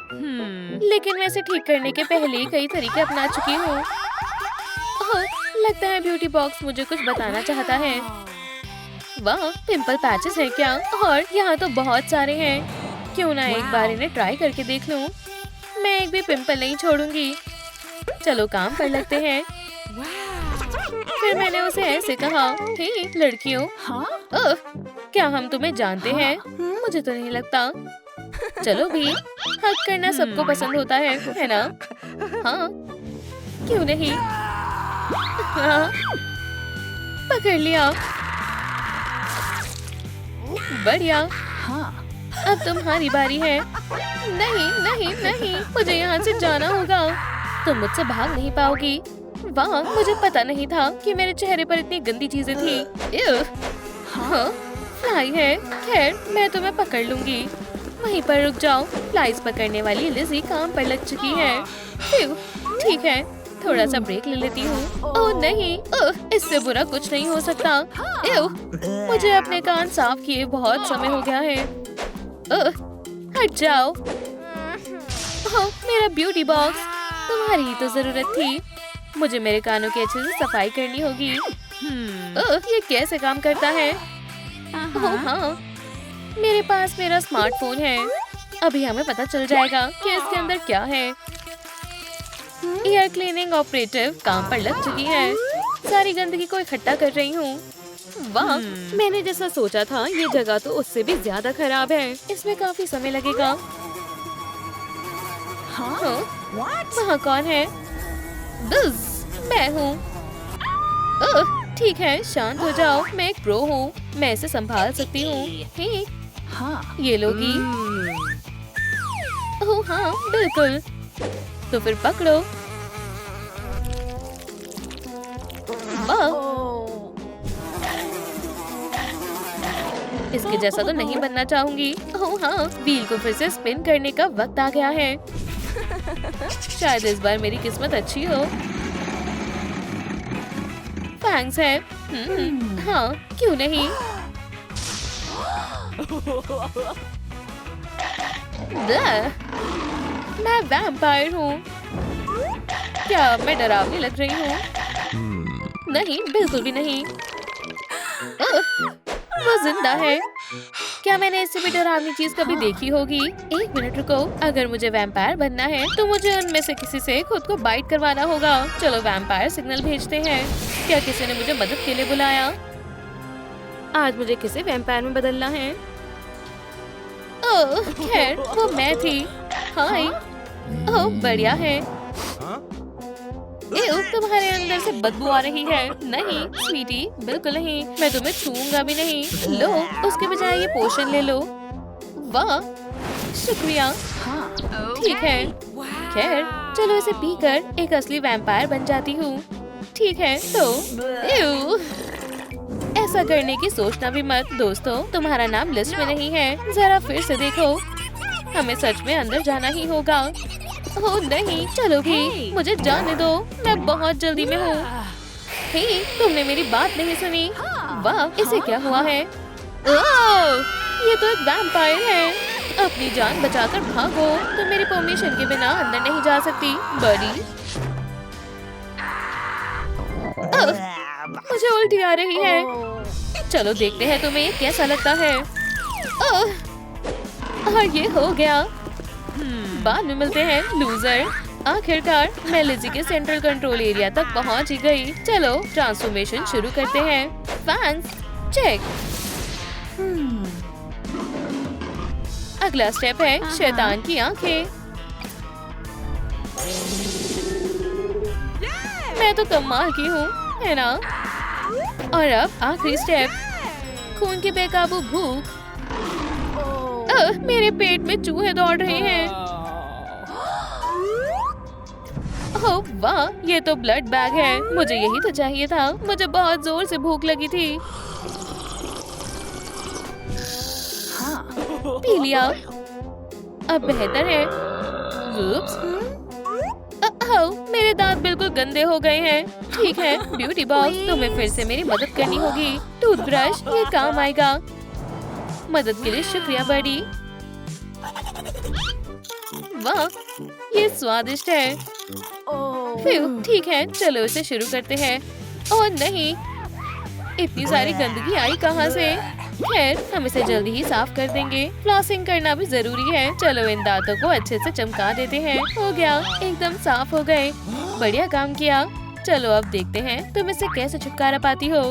लेकिन मैं इसे ठीक करने के पहले ही कई तरीके अपना चुकी हूँ। लगता है ब्यूटी बॉक्स मुझे कुछ बताना चाहता है। वाह, पिंपल पैचेस हैं क्या? और यहाँ तो बहुत सारे हैं। क्यों ना एक बार इन्हें ट्राई करके देख लूँ। मैं एक भी पिंपल नहीं छोड़ूंगी। चलो काम पर लगते हैं। फिर मैंने उसे ऐसे कहा, हे लड़कियों, क्या हम तुम्हें जानते हैं? मुझे तो नहीं लगता। चलो भी, हक करना सबको पसंद होता है ना? हाँ, क्यों नहीं? हाँ, पकड़ लिया। बढ़िया। अब तुम्हारी बारी है। नहीं नहीं नहीं, मुझे यहाँ से जाना होगा। तुम मुझसे भाग नहीं पाओगी। वाह, मुझे पता नहीं था कि मेरे चेहरे पर इतनी गंदी चीजें थी। हाँ, फ्लाई है। खैर मैं तुम्हें पकड़ लूंगी। वहीं पर रुक जाओ। फ्लाइज पकड़ने वाली लिज़ी काम पर लग चुकी है। ठीक है, थोड़ा सा ब्रेक ले लेती हूँ। ओह नहीं, इससे बुरा कुछ नहीं हो सकता। मुझे अपने कान साफ किए बहुत समय हो गया है। हट जाओ। मेरा ब्यूटी बॉक्स, तुम्हारी ही तो जरूरत थी। मुझे मेरे कानों की अच्छे से सफाई करनी होगी। ये कैसे काम करता है? हाँ, मेरे पास मेरा स्मार्टफोन है। अभी हमें पता चल जाएगा कि इसके अंदर क्या है। एयर क्लीनिंग ऑपरेटिव काम पर लग चुकी है। सारी गंदगी को इकट्ठा कर रही हूँ। वाह, मैंने जैसा सोचा था ये जगह तो उससे भी ज्यादा खराब है। इसमें काफी समय लगेगा। वहाँ कौन है? मैं हूँ। ठीक है, शांत हो जाओ। मैं एक प्रो हूँ, मैं इसे संभाल सकती हूँ। ये लोगी। ओह हाँ, बिल्कुल। तो फिर पकड़ो। वाह, इसके जैसा तो नहीं बनना चाहूंगी। ओह हाँ, व्हील को फिर से स्पिन करने का वक्त आ गया है। शायद इस बार मेरी किस्मत अच्छी हो। थैंक्स है। हाँ, क्यों नहीं? मैं वैम्पायर हूँ। क्या मैं डरावनी लग रही हूँ? नहीं, बिल्कुल भी नहीं। वो जिंदा है। क्या मैंने इससे भी डरावनी चीज कभी देखी होगी? एक मिनट रुको। अगर मुझे वैम्पायर बनना है तो मुझे उनमें से किसी से खुद को बाइट करवाना होगा। चलो वैम्पायर सिग्नल भेजते हैं। क्या किसी ने मुझे मदद के लिए बुलाया? आज मुझे किसे वैम्पायर में बदलना है? ओह खैर, वो मैं थी। हाय। ओह बढ़िया है। तुम्हारे अंदर से बदबू आ रही है। नहीं स्वीटी, बिल्कुल नहीं, मैं तुम्हें छूऊंगा भी नहीं। लो, उसके बजाय ये पोशन ले लो। वाह, शुक्रिया। ठीक है, खैर चलो इसे पीकर एक असली वैम्पायर बन जाती हूँ। ठीक है तो ऐसा करने की सोचना भी मत। दोस्तों, तुम्हारा नाम लिस्ट में नहीं है। जरा फिर से देखो, हमें सच में अंदर जाना ही होगा। ओह नहीं, चलो भी, मुझे जाने दो, मैं बहुत जल्दी में हूँ। हे, तुमने मेरी बात नहीं सुनी। वाह, इसे क्या हुआ है? ओह, ये तो एक वैम्पायर है। अपनी जान बचाकर भागो, तुम मेरी परमिशन के बिना अंदर नहीं जा सकती बड़ी। मुझे उल्टी आ रही है। चलो देखते हैं तुम्हें ये कैसा लगता है। और ये हो गया। बाद में मिलते हैं लूजर। आखिरकार मैं लिज़ी के सेंट्रल कंट्रोल एरिया तक पहुंच ही गई। चलो ट्रांसफॉर्मेशन शुरू करते हैं। Fans check. अगला स्टेप है शैतान की आंखें। मैं तो कमाल की हूँ, है ना? और अब आखिरी स्टेप, खून की बेकाबू भूख। मेरे पेट में चूहे दौड़ रहे हैं। ओह वाह, ये तो ब्लड बैग है। मुझे यही तो चाहिए था। मुझे बहुत जोर से भूख लगी थी। पी लिया, अब बेहतर है। मेरे दांत बिल्कुल गंदे हो गए हैं। ठीक है ब्यूटी बॉक्स, तुम्हें फिर से मेरी मदद करनी होगी। टूथब्रश, ये काम आएगा। मदद के लिए शुक्रिया बड़ी। वाह, ये स्वादिष्ट है। ठीक है, चलो इसे शुरू करते हैं। ओह नहीं, इतनी सारी गंदगी आई कहाँ से? खैर, हम इसे जल्दी ही साफ कर देंगे। फ्लॉसिंग करना भी जरूरी है। चलो इन दांतों को अच्छे से चमका देते हैं। हो गया, एकदम साफ हो गए। बढ़िया काम किया। चलो अब देखते हैं तुम इससे कैसे छुटकारा पाती हो।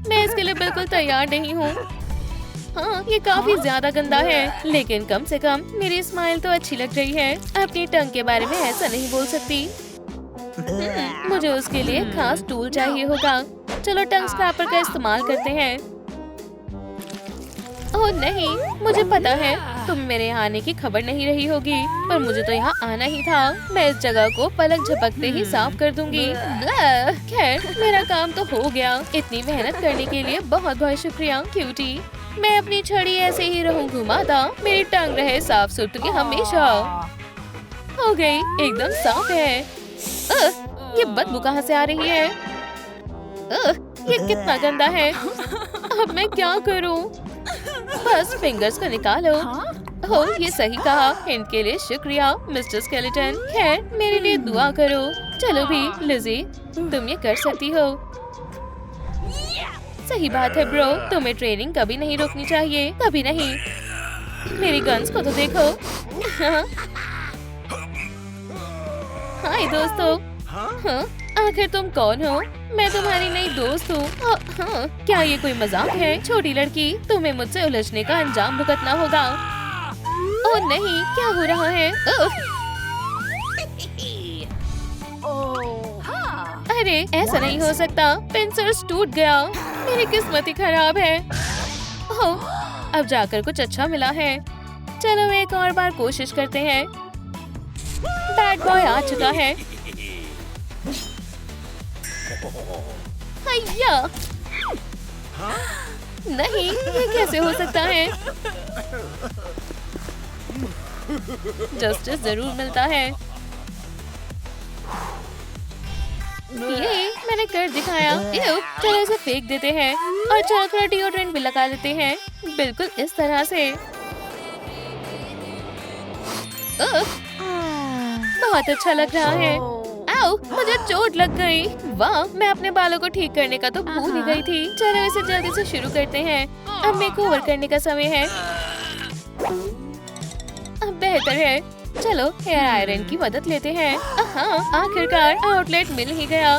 मैं इसके लिए बिल्कुल तैयार नहीं हूँ। हाँ, ये काफी ज्यादा गंदा है, लेकिन कम से कम मेरी स्माइल तो अच्छी लग रही है। अपनी टंग के बारे में ऐसा नहीं बोल सकती। मुझे उसके लिए खास टूल चाहिए होगा। चलो टंग स्क्रैपर का इस्तेमाल करते हैं। ओह नहीं, मुझे पता है तुम मेरे यहाँ आने की खबर नहीं रही होगी, पर मुझे तो यहाँ आना ही था। मैं इस जगह को पलक झपकते ही साफ कर दूंगी। खैर, मेरा काम तो हो गया। इतनी मेहनत करने के लिए बहुत बहुत शुक्रिया क्यूटी। मैं अपनी छड़ी ऐसे ही रहूं घुमाता, मेरी टंग रहे साफ सुथरी हमेशा। हो गई, एकदम साफ है। ये बदबू कहाँ से आ रही है? ये कितना गंदा है। अब मैं क्या करूं? बस फिंगर्स को निकालो। हो, ये सही कहा। हिंट के लिए शुक्रिया मिस्टर स्केलेटन। खैर, मेरे लिए दुआ करो। चलो भी लिज़ी, तुम ये कर सकती हो। सही बात है ब्रो, तुम्हें ट्रेनिंग कभी नहीं रोकनी चाहिए, कभी नहीं। मेरी गन्स को तो देखो। हाय दोस्तों। हाँ, आखिर तुम कौन हो? मैं तुम्हारी नई दोस्त हूँ। हाँ, क्या ये कोई मजाक है? छोटी लड़की, तुम्हें मुझसे उलझने का अंजाम भुगतना होगा। ओह नहीं, क्या हो रहा है? अरे ऐसा नहीं हो सकता, पेंसिल्स टूट गया। मेरी किस्मत ही खराब है। ओह, अब जाकर कुछ अच्छा मिला है। चलो एक और बार कोशिश करते हैं। बैड बॉय आ चुका है। हैया! नहीं, ये कैसे हो सकता है? जस्टिस जरूर मिलता है। ये मैंने कर दिखाया। चलो इसे फेंक देते हैं और चलो थोड़ा डिओड्रेंट भी लगा लेते हैं, बिल्कुल इस तरह से। बहुत अच्छा लग रहा है। आओ, मुझे चोट लग गई। वाह, मैं अपने बालों को ठीक करने का तो भूल ही गई थी। चलो इसे जल्दी से शुरू करते हैं। अब मेकओवर करने का समय है। अब बेहतर है। चलो हेयर आयरन की मदद लेते हैं। हाँ, आखिरकार आउटलेट मिल ही गया।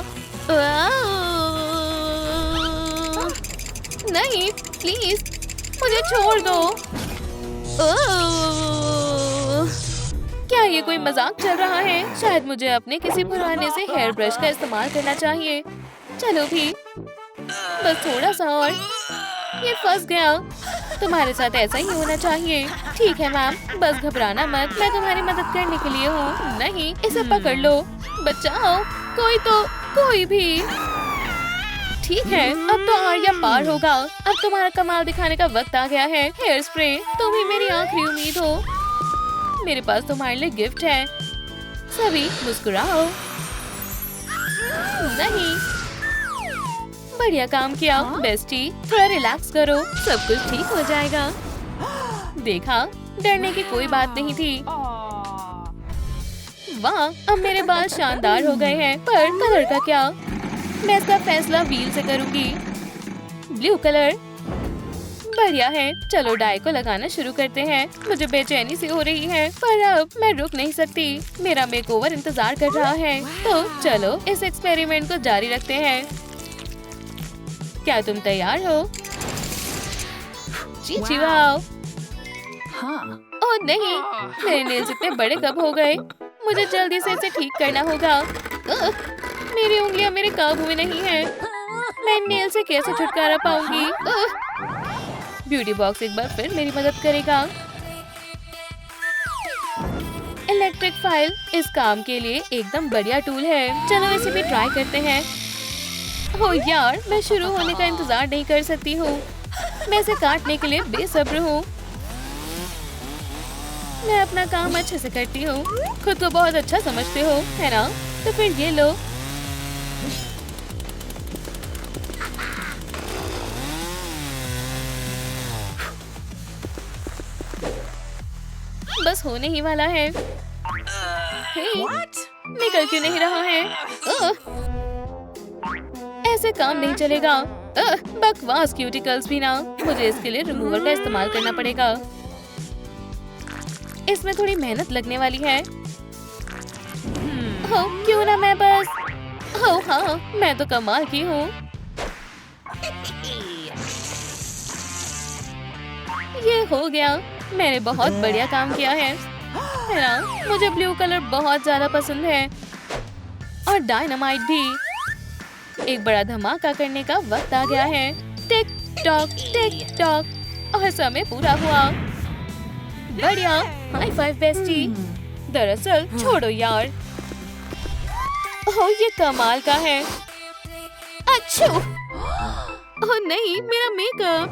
नहीं, प्लीज मुझे छोड़ दो। क्या ये कोई मजाक चल रहा है? शायद मुझे अपने किसी पुराने से हेयर ब्रश का इस्तेमाल करना चाहिए। चलो भी, बस थोड़ा सा और। ये फंस गया। तुम्हारे साथ ऐसा ही होना चाहिए। ठीक है मैम, बस घबराना मत, मैं तुम्हारी मदद करने के लिए हूँ। नहीं, इसे पकड़ लो, बचाओ, कोई भी। ठीक है, अब तो आर्या पार होगा। अब तुम्हारा कमाल दिखाने का वक्त आ गया है। हेयर स्प्रे, तुम ही मेरी आखिरी उम्मीद हो। मेरे पास तुम्हारे लिए गिफ्ट है। सभी मुस्कुराओ। नहीं, बढ़िया काम किया बेस्टी। थोड़ा रिलैक्स करो, सब कुछ ठीक हो जाएगा। देखा, डरने की कोई बात नहीं थी। वाह, अब मेरे बाल शानदार हो गए हैं। पर कलर का क्या? मैं इसका फैसला व्हील से करूंगी। ब्लू कलर बढ़िया है। चलो डाई को लगाना शुरू करते हैं। मुझे बेचैनी सी हो रही है, पर अब मैं रुक नहीं सकती। मेरा मेकओवर इंतजार कर रहा है। तो चलो इस एक्सपेरिमेंट को जारी रखते हैं। क्या तुम तैयार हो? चीची वाओ। हाँ। ओह नहीं, मेरे नेल्स इतने बड़े कब हो गए? मुझे जल्दी से इसे ठीक करना होगा। मेरी उंगलियां मेरे काबू में नहीं है। मैं नेल से कैसे छुटकारा पाऊंगी? ब्यूटी बॉक्स एक बार फिर मेरी मदद करेगा। इलेक्ट्रिक फाइल इस काम के लिए एकदम बढ़िया टूल है। चलो इसे भी ट्राई करते हैं। ओह यार, मैं शुरू होने का इंतजार नहीं कर सकती हूँ। मैं इसे काटने के लिए बेसब्र हूँ। मैं अपना काम अच्छे से करती हूँ। खुद को बहुत अच्छा समझते हो, है ना? तो फिर ये लो। बस होने ही वाला है। हे, निकल क्यों नहीं रहा है? ऐसे काम नहीं चलेगा। बकवास क्यूटिकल्स भी ना। मुझे इसके लिए रिमूवर का इस्तेमाल करना पड़ेगा। इसमें थोड़ी मेहनत लगने वाली है। क्यों ना मैं बस। हाँ, मैं तो कमाल की हूँ। ये हो गया। मैंने बहुत बढ़िया काम किया है ना? मुझे ब्लू कलर बहुत ज्यादा पसंद है और डायनामाइट भी। एक बड़ा धमाका करने का वक्त आ गया है। टिक टॉक और समय पूरा हुआ। बढ़िया, हाई फाइव बेस्टी। दरअसल छोड़ो यार। ओह, ये कमाल का है। अच्छू, ओह नहीं, मेरा मेकअप।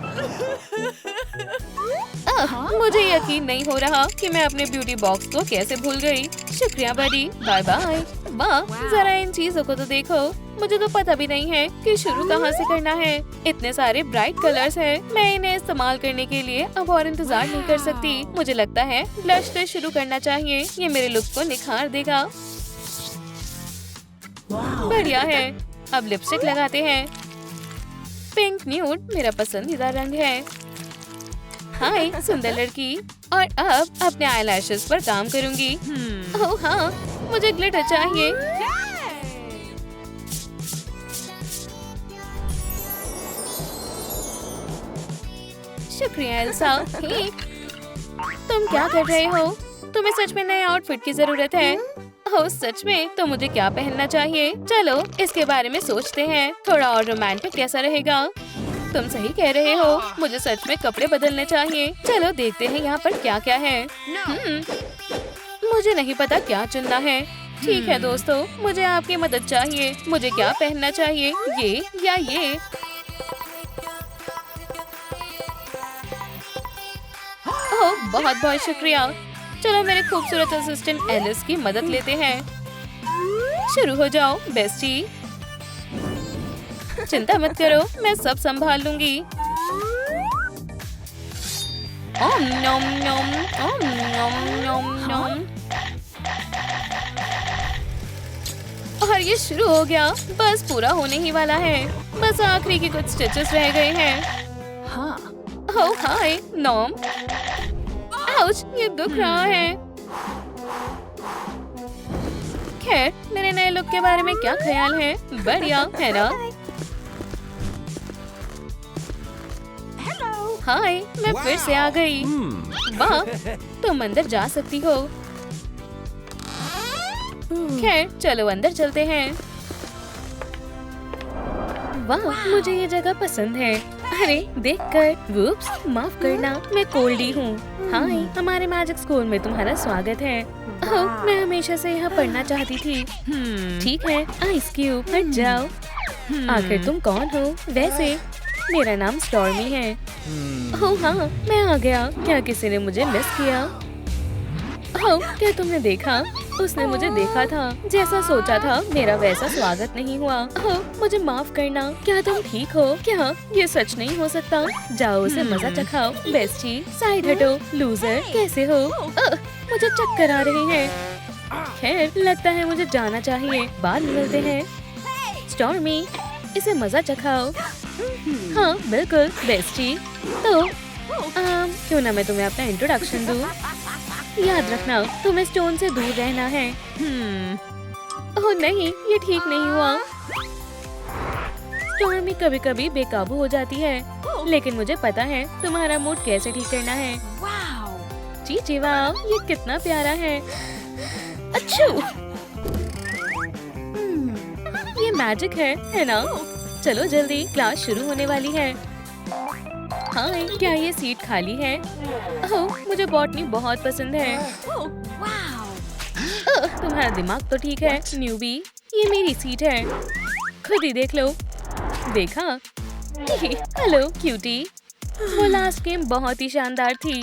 मुझे यकीन नहीं हो रहा कि मैं अपने ब्यूटी बॉक्स को कैसे भूल गई। शुक्रिया बडी, बाय बाय। वाह, जरा इन चीजों को तो देखो। मुझे तो पता भी नहीं है कि शुरू कहाँ से करना है। इतने सारे ब्राइट कलर्स हैं। मैं इन्हें इस्तेमाल करने के लिए अब और इंतजार नहीं कर सकती। मुझे लगता है ब्लश से शुरू करना चाहिए। ये मेरे लुक को निखार देगा। बढ़िया है। अब लिपस्टिक लगाते हैं। पिंक न्यूड मेरा पसंदीदा रंग है। हाय सुंदर लड़की। और अब अपने आईलैशेस पर काम करूंगी। ओह हाँ, मुझे ग्लिटर चाहिए। शुक्रिया एल्सा। हे, तुम क्या कर रहे हो? तुम्हें सच में नए आउटफिट की जरूरत है। ओह सच में? तो मुझे क्या पहनना चाहिए? चलो इसके बारे में सोचते हैं। थोड़ा और रोमांटिक कैसा रहेगा? तुम सही कह रहे हो, मुझे सच में कपड़े बदलने चाहिए। चलो देखते हैं यहाँ पर क्या क्या है। मुझे नहीं पता क्या चुनना है। ठीक है दोस्तों, मुझे आपकी मदद चाहिए। मुझे क्या पहनना चाहिए, ये या ये? ओह बहुत बहुत शुक्रिया। चलो मेरे खूबसूरत असिस्टेंट एलिस की मदद लेते हैं। शुरू हो जाओ बेस्टी। चिंता मत करो, मैं सब संभाल लूंगी। ओम नोम नोम, ओम नोम नोम नोम। और ये शुरू हो गया। बस पूरा होने ही वाला है। बस आखिरी के कुछ स्टिचेस रह गए हैं। हाँ। ओह हाय नोम। आउच, ये दुख रहा है। खैर, मेरे नए लुक के बारे में क्या ख्याल है? बढ़िया है ना? हाय, मैं फिर से आ गई। वाह, तुम अंदर जा सकती हो। खैर चलो अंदर चलते हैं। वाह, मुझे ये जगह पसंद है। अरे देखकर, वुप्स, माफ करना, मैं कोल्डी हूँ। हाय, हमारे मैजिक स्कूल में तुम्हारा स्वागत है। ओह, मैं हमेशा से यहाँ पढ़ना चाहती थी। ठीक है, आइस क्यूब, हट जाओ। आखिर तुम कौन हो? वैसे मेरा नाम स्टॉर्मी है। ओह हाँ, मैं आ गया। क्या किसी ने मुझे मिस किया? ओह, क्या तुमने देखा? उसने मुझे देखा था। जैसा सोचा था मेरा वैसा स्वागत नहीं हुआ। ओह, मुझे माफ करना। क्या तुम ठीक हो? क्या ये सच नहीं हो सकता? जाओ उसे मजा चखाओ। बेस्टी, साइड हटो। लूजर, कैसे हो? मुझे चक्कर आ रहे हैं। खैर, लगता है मुझे जाना चाहिए। बाद में मिलते हैं। स्टॉर्मी, इसे मजा चखाओ। हाँ बिल्कुल बेस्टी। तो क्यों ना मैं तुम्हें अपना इंट्रोडक्शन दूँ। याद रखना, तुम्हें स्टोन से दूर रहना है। ओह नहीं, ये ठीक नहीं हुआ। स्टॉर्मी कभी कभी बेकाबू हो जाती है, लेकिन मुझे पता है तुम्हारा मूड कैसे ठीक करना है। जी वाह, ये कितना प्यारा है। अच्छू, ये मैजिक है ना? चलो जल्दी, क्लास शुरू होने वाली है। हाँ, क्या ये सीट खाली है? ओह, मुझे बॉटनी बहुत पसंद है। तुम्हारा दिमाग तो ठीक है न्यूबी। ये मेरी सीट है, खुद ही देख लो। देखा? Hello cutie. वो लास्ट गेम बहुत ही शानदार थी।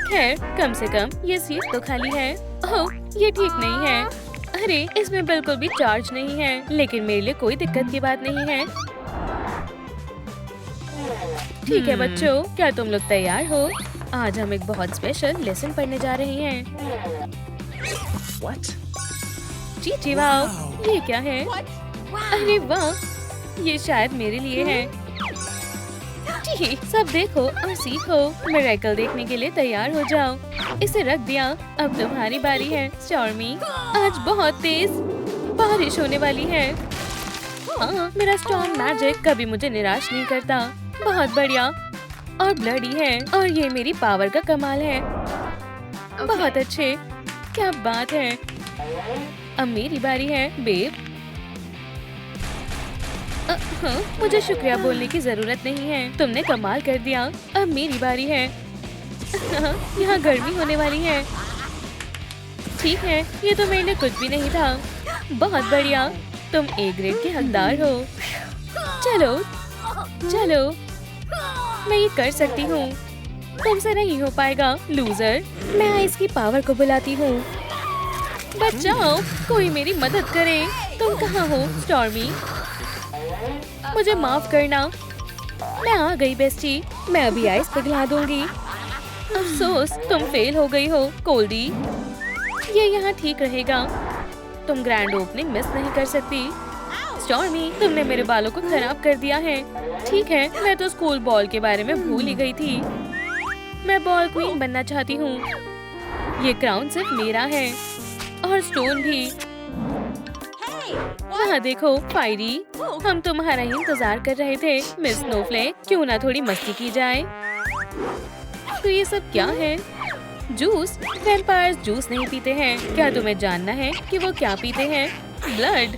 खैर, कम से कम ये सीट तो खाली है। ओह, ये ठीक नहीं है। अरे, इसमें बिल्कुल भी चार्ज नहीं है, लेकिन मेरे लिए कोई दिक्कत की बात नहीं है। ठीक है बच्चों, क्या तुम लोग तैयार हो? आज हम एक बहुत स्पेशल लेसन पढ़ने जा रहे हैं। What? जी वाह, ये क्या है? अरे वाह, ये शायद मेरे लिए है। जी, सब देखो और सीखो। मिरेकल देखने के लिए तैयार हो जाओ। इसे रख दिया, अब तुम्हारी बारी है। स्टॉर्मी, आज बहुत तेज बारिश होने वाली है। हाँ, मेरा स्टॉर्म मैजिक कभी मुझे निराश नहीं करता। बहुत बढ़िया और ब्लडी है, और ये मेरी पावर का कमाल है। बहुत अच्छे, क्या बात है। अब मेरी बारी है बेब। हाँ, मुझे शुक्रिया बोलने की जरूरत नहीं है, तुमने कमाल कर दिया। अब मेरी बारी है। यहाँ गर्मी होने वाली है। ठीक है, ये तो मेरे लिए कुछ भी नहीं था। बहुत बढ़िया, तुम ए ग्रेड के हकदार हो। चलो चलो, मैं ये कर सकती हूँ। तुमसे नहीं हो पाएगा लूजर। मैं आइस की पावर को बुलाती हूँ। बचाओ, कोई मेरी मदद करे। तुम कहाँ हो स्टॉर्मी? मुझे माफ करना। मैं आ गई बेस्टी, मैं अभी आइस पिघला दूंगी। अफसोस, तुम फेल हो गई हो कोल्डी। ये यहाँ ठीक रहेगा। तुम ग्रैंड ओपनिंग मिस नहीं कर सकती। स्टॉर्मी, तुमने मेरे बालों को खराब कर दिया है। ठीक है, मैं तो स्कूल बॉल के बारे में भूल ही गई थी। मैं बॉल क्वीन बनना चाहती हूँ। ये क्राउन सिर्फ मेरा है, और स्टोन भी। वहाँ देखो फायरी, हम तुम्हारा ही इंतजार कर रहे थे। मिस स्नोफ्लेक, क्यों ना थोड़ी मस्ती की जाए। तो ये सब क्या है? जूस? वैम्पायर्स जूस नहीं पीते हैं। क्या तुम्हें जानना है कि वो क्या पीते हैं? ब्लड।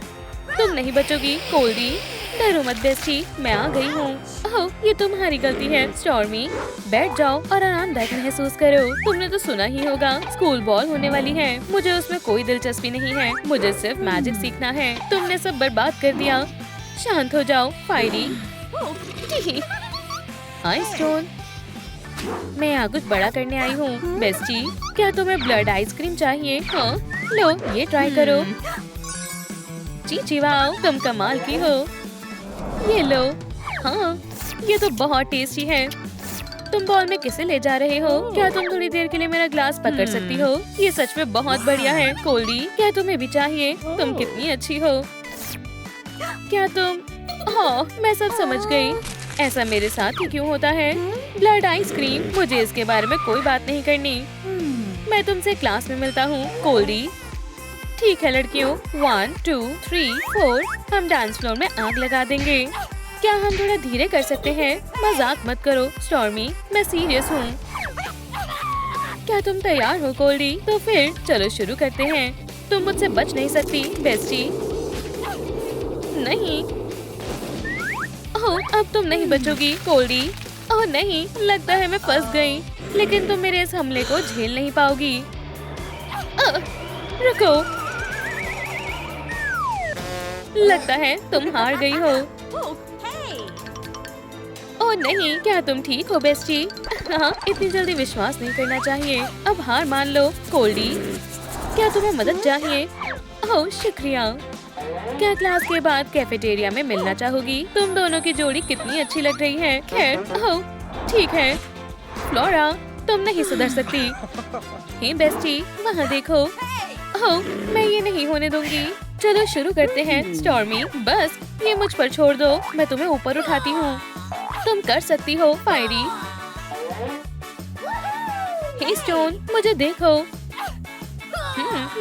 तुम नहीं बचोगी कोल्डी। डरो मत बेस्टी, मैं आ गई हूँ। ओह, ये तुम्हारी गलती है स्टॉर्मी। बैठ जाओ और आरामदायक महसूस करो। तुमने तो सुना ही होगा, स्कूल बॉल होने वाली है। मुझे उसमें कोई दिलचस्पी नहीं है, मुझे सिर्फ मैजिक सीखना है। तुमने सब बर्बाद कर दिया। शांत हो जाओ फायरी। हाय स्टोन, मैं यहाँ कुछ बड़ा करने आई हूँ। बेस्टी, क्या तुम्हें ब्लड आइसक्रीम चाहिए? हाँ, लो ये ट्राई करो। जी वाओ, तुम कमाल की हो। ये लो। हाँ, ये तो बहुत टेस्टी है। तुम बॉल में किसे ले जा रहे हो? क्या तुम थोड़ी देर के लिए मेरा ग्लास पकड़ सकती हो? ये सच में बहुत बढ़िया है कोल्डी। क्या तुम्हें भी चाहिए? तुम कितनी अच्छी हो। क्या तुम? हाँ, मैं सब समझ गई। ऐसा मेरे साथ ही क्यों होता है? ब्लड आइसक्रीम, मुझे इसके बारे में कोई बात नहीं करनी। मैं तुमसे क्लास में मिलता हूँ कोल्डी। ठीक है लड़कियों, 1 2 3 4 हम डांस फ्लोर में आग लगा देंगे। क्या हम थोड़ा धीरे कर सकते हैं? मजाक मत करो स्टॉर्मी, मैं सीरियस हूँ। क्या तुम तैयार हो कोल्डी? तो फिर चलो शुरू करते हैं। तुम मुझसे बच नहीं सकती बेस्टी। नहीं, ओह अब तुम नहीं बचोगी कोल्डी। ओह नहीं, लगता है मैं फंस गई। लेकिन तुम मेरे इस हमले को झेल नहीं पाओगी। रुको, लगता है तुम हार गई हो। ओह नहीं, क्या तुम ठीक हो बेस्टी? हाँ, इतनी जल्दी विश्वास नहीं करना चाहिए। अब हार मान लो कोल्डी। क्या तुम्हें मदद चाहिए? ओह शुक्रिया। क्या क्लास के बाद कैफेटेरिया में मिलना चाहोगी? तुम दोनों की जोड़ी कितनी अच्छी लग रही है। खैर, ओह ठीक है। फ्लोरा, तुम नहीं सुधर सकती। हे बेस्टी, वहाँ देखो। ओह, मैं ये नहीं होने दूंगी। चलो शुरू करते हैं स्टॉर्मी। बस ये मुझ पर छोड़ दो, मैं तुम्हें ऊपर उठाती हूँ। तुम कर सकती हो फायरी। हे स्टोन, मुझे देखो।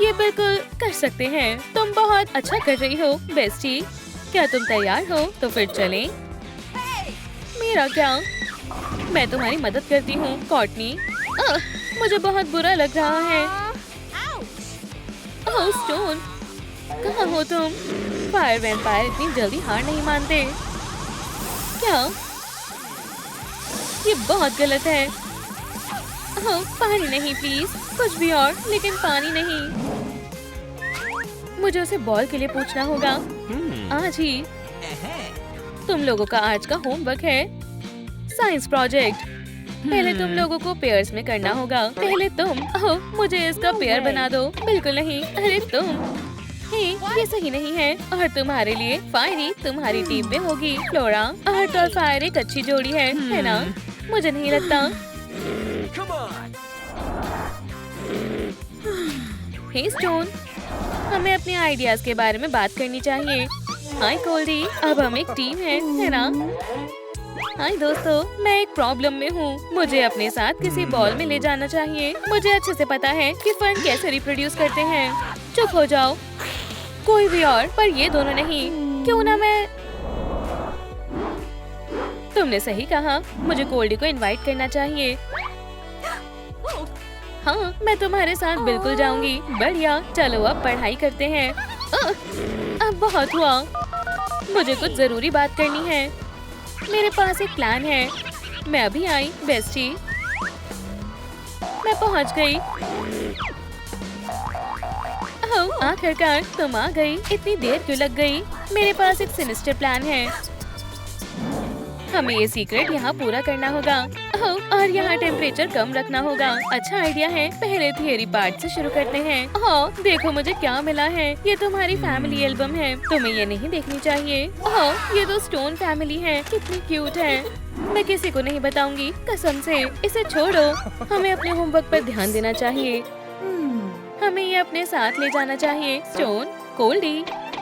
ये बिल्कुल कर सकते हैं। तुम बहुत अच्छा कर रही हो बेस्टी। क्या तुम तैयार हो? तो फिर चलें। मेरा क्या? मैं तुम्हारी मदद करती हूँ कॉर्टनी। मुझे बहुत बुरा लग रहा है। ओह स्टोन, कहाँ हो तुम? फायर वैम्पायर इतनी जल्दी हार नहीं मानते। क्या? ये बहुत गलत है। ओह पानी नहीं प्लीज, कुछ भी और, लेकिन पानी नहीं। मुझे उसे बॉल के लिए पूछना होगा आज ही। तुम लोगों का आज का होमवर्क है साइंस प्रोजेक्ट। पहले तुम लोगों को पेयर्स में करना होगा। पहले तुम। ओह मुझे इसका पेयर बना दो। बिल्कुल नहीं, अरे तुम। हे, ये सही नहीं है। और तुम्हारे लिए फायरी तुम्हारी टीम में होगी। फ्लोरा, आर्ट और फायर एक अच्छी जोड़ी है ना? मुझे नहीं लगता। हे स्टोन, हमें अपने आइडियाज के बारे में बात करनी चाहिए। हाय कोल्डी, अब हम एक टीम है ना? हाय दोस्तों, मैं एक प्रॉब्लम में हूँ। मुझे अपने साथ किसी बॉल में ले जाना चाहिए। मुझे अच्छे से पता है कि फन कैसे रिप्रोड्यूस करते हैं। चुप हो जाओ। कोई भी और, पर ये दोनों नहीं। क्यों ना मैं। तुमने सही कहा, मुझे कोल्डी को इनवाइट करना चाहिए। हाँ, मैं तुम्हारे साथ बिल्कुल जाऊंगी। बढ़िया, चलो अब पढ़ाई करते हैं। अब बहुत हुआ। मुझे कुछ जरूरी बात करनी है। मेरे पास एक प्लान है। मैं अभी आई बेस्टी। मैं पहुंच गई। ओह आखिरकार तुम आ गई। इतनी देर क्यों लग गई? मेरे पास एक सिनिस्टर प्लान है। हमें ये सीक्रेट यहाँ पूरा करना होगा। ओह, और यहाँ टेम्परेचर कम रखना होगा। अच्छा आइडिया है। पहले थियरी पार्ट से शुरू करते हैं। ओह देखो मुझे क्या मिला है। ये तुम्हारी फैमिली एल्बम है। तुम्हें ये नहीं देखनी चाहिए। ओह ये तो स्टोन फैमिली है। कितनी क्यूट है। मैं किसी को नहीं बताऊंगी, कसम से। इसे छोड़ो। हमें अपने होमवर्क पर ध्यान देना चाहिए। हमें ये अपने साथ ले जाना चाहिए। स्टोन, कोल्डी,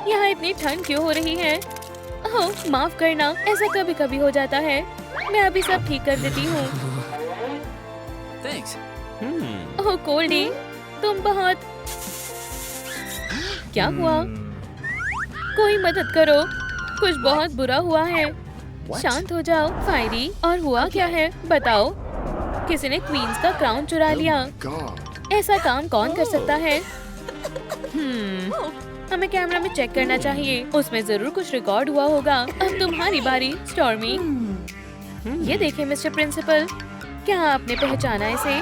यहाँ इतनी ठंड क्यों हो रही है? ओह माफ करना, ऐसा कभी कभी हो जाता है। मैं अभी सब ठीक कर देती हूँ। ओह कोल्डी, तुम बहुत। क्या हुआ? कोई मदद करो, कुछ बहुत बुरा हुआ है। शांत हो जाओ फायरी। और हुआ क्या है बताओ? किसी ने क्वींस का क्राउन चुरा लिया। ऐसा काम कौन कर सकता है? हमें कैमरा में चेक करना चाहिए। उसमें जरूर कुछ रिकॉर्ड हुआ होगा। अब तुम्हारी बारी स्टॉर्मी। ये देखें मिस्टर प्रिंसिपल, क्या आपने पहचाना इसे?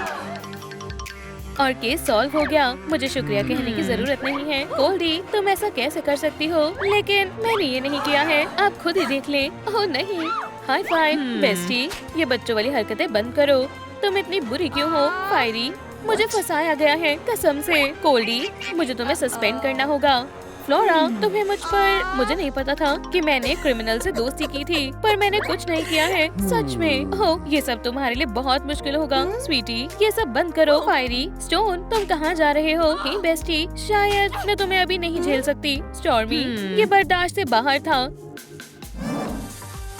और केस सॉल्व हो गया। मुझे शुक्रिया कहने की जरूरत नहीं है। कोल्डी, तुम ऐसा कैसे कर सकती हो? लेकिन मैंने ये नहीं किया है। आप खुद ही देख ले। ओह नहीं। High five bestie. ये बच्चों वाली हरकतें बंद करो। तुम इतनी बुरी क्यों हो फायरी? मुझे फंसाया गया है कसम से। कोल्डी, मुझे तुम्हें सस्पेंड करना होगा। फ्लोरा, तुम्हें मुझ पर। मुझे नहीं पता था कि मैंने क्रिमिनल से दोस्ती की थी, पर मैंने कुछ नहीं किया है सच में। ओह ये सब तुम्हारे लिए बहुत मुश्किल होगा स्वीटी। ये सब बंद करो फायरी। स्टोन, तुम कहाँ जा रहे हो? हे बेस्टी, शायद मैं तुम्हें अभी नहीं झेल सकती। स्टॉर्मी, ये बर्दाश्त से बाहर था।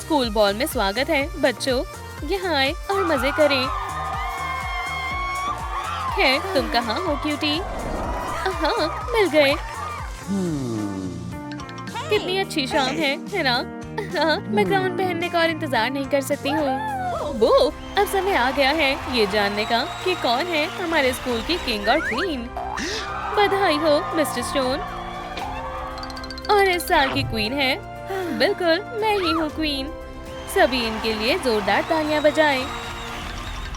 स्कूल बॉल में स्वागत है बच्चों। यहाँ आए और मजे करें। है, तुम कहाँ हो क्यूटी? हाँ मिल गए। कितनी अच्छी शाम है ना? हाँ, मैं क्राउन पहनने का और इंतजार नहीं कर सकती हूँ। वो अब समय आ गया है ये जानने का कि कौन है हमारे स्कूल की किंग और क्वीन। बधाई हो मिस्टर स्टोन। और इस साल की क्वीन है, बिल्कुल मैं ही हूँ क्वीन। सभी इनके लिए जोरदार तालियां बजाएं।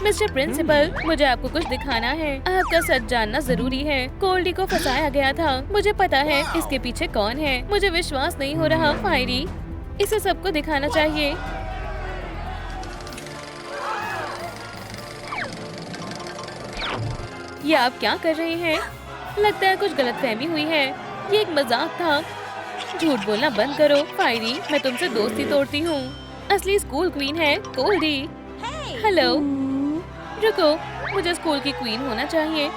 मिस्टर प्रिंसिपल, मुझे आपको कुछ दिखाना है। आपका सच जानना जरूरी है। कोल्डी को फंसाया गया था। मुझे पता है इसके पीछे कौन है। मुझे विश्वास नहीं हो रहा फायरी। इसे सबको दिखाना चाहिए। ये आप क्या कर रहे हैं? लगता है कुछ गलतफहमी हुई है। ये एक मजाक था। झूठ बोलना बंद करो फायरी। मैं तुमसे दोस्ती तोड़ती हूँ। असली स्कूल क्वीन है कोल्डी। हेलो, रुको, मुझे स्कूल की क्वीन होना चाहिए।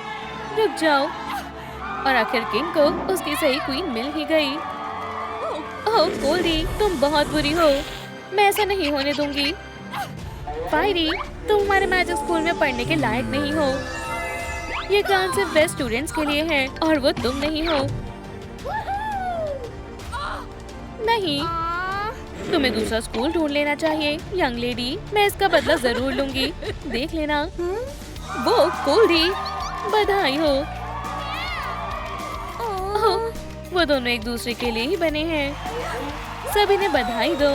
रुक जाओ। और आखिर किंग को उसकी सही क्वीन मिल ही गई। ओह कोल्डी, तुम बहुत बुरी हो। मैं ऐसा नहीं होने दूंगी। फायरी, तुम हमारे मैजिक स्कूल में पढ़ने के लायक नहीं हो। ये काम सिर्फ बेस्ट स्टूडेंट्स के लिए है और वो तुम नहीं हो। नहीं, तुम्हें दूसरा स्कूल ढूंढ लेना चाहिए यंग लेडी। मैं इसका बदला जरूर लूंगी। देख लेना। वो कोल्डी, बधाई हो। ओह, वो दोनों एक दूसरे के लिए ही बने हैं। सभी ने बधाई दो।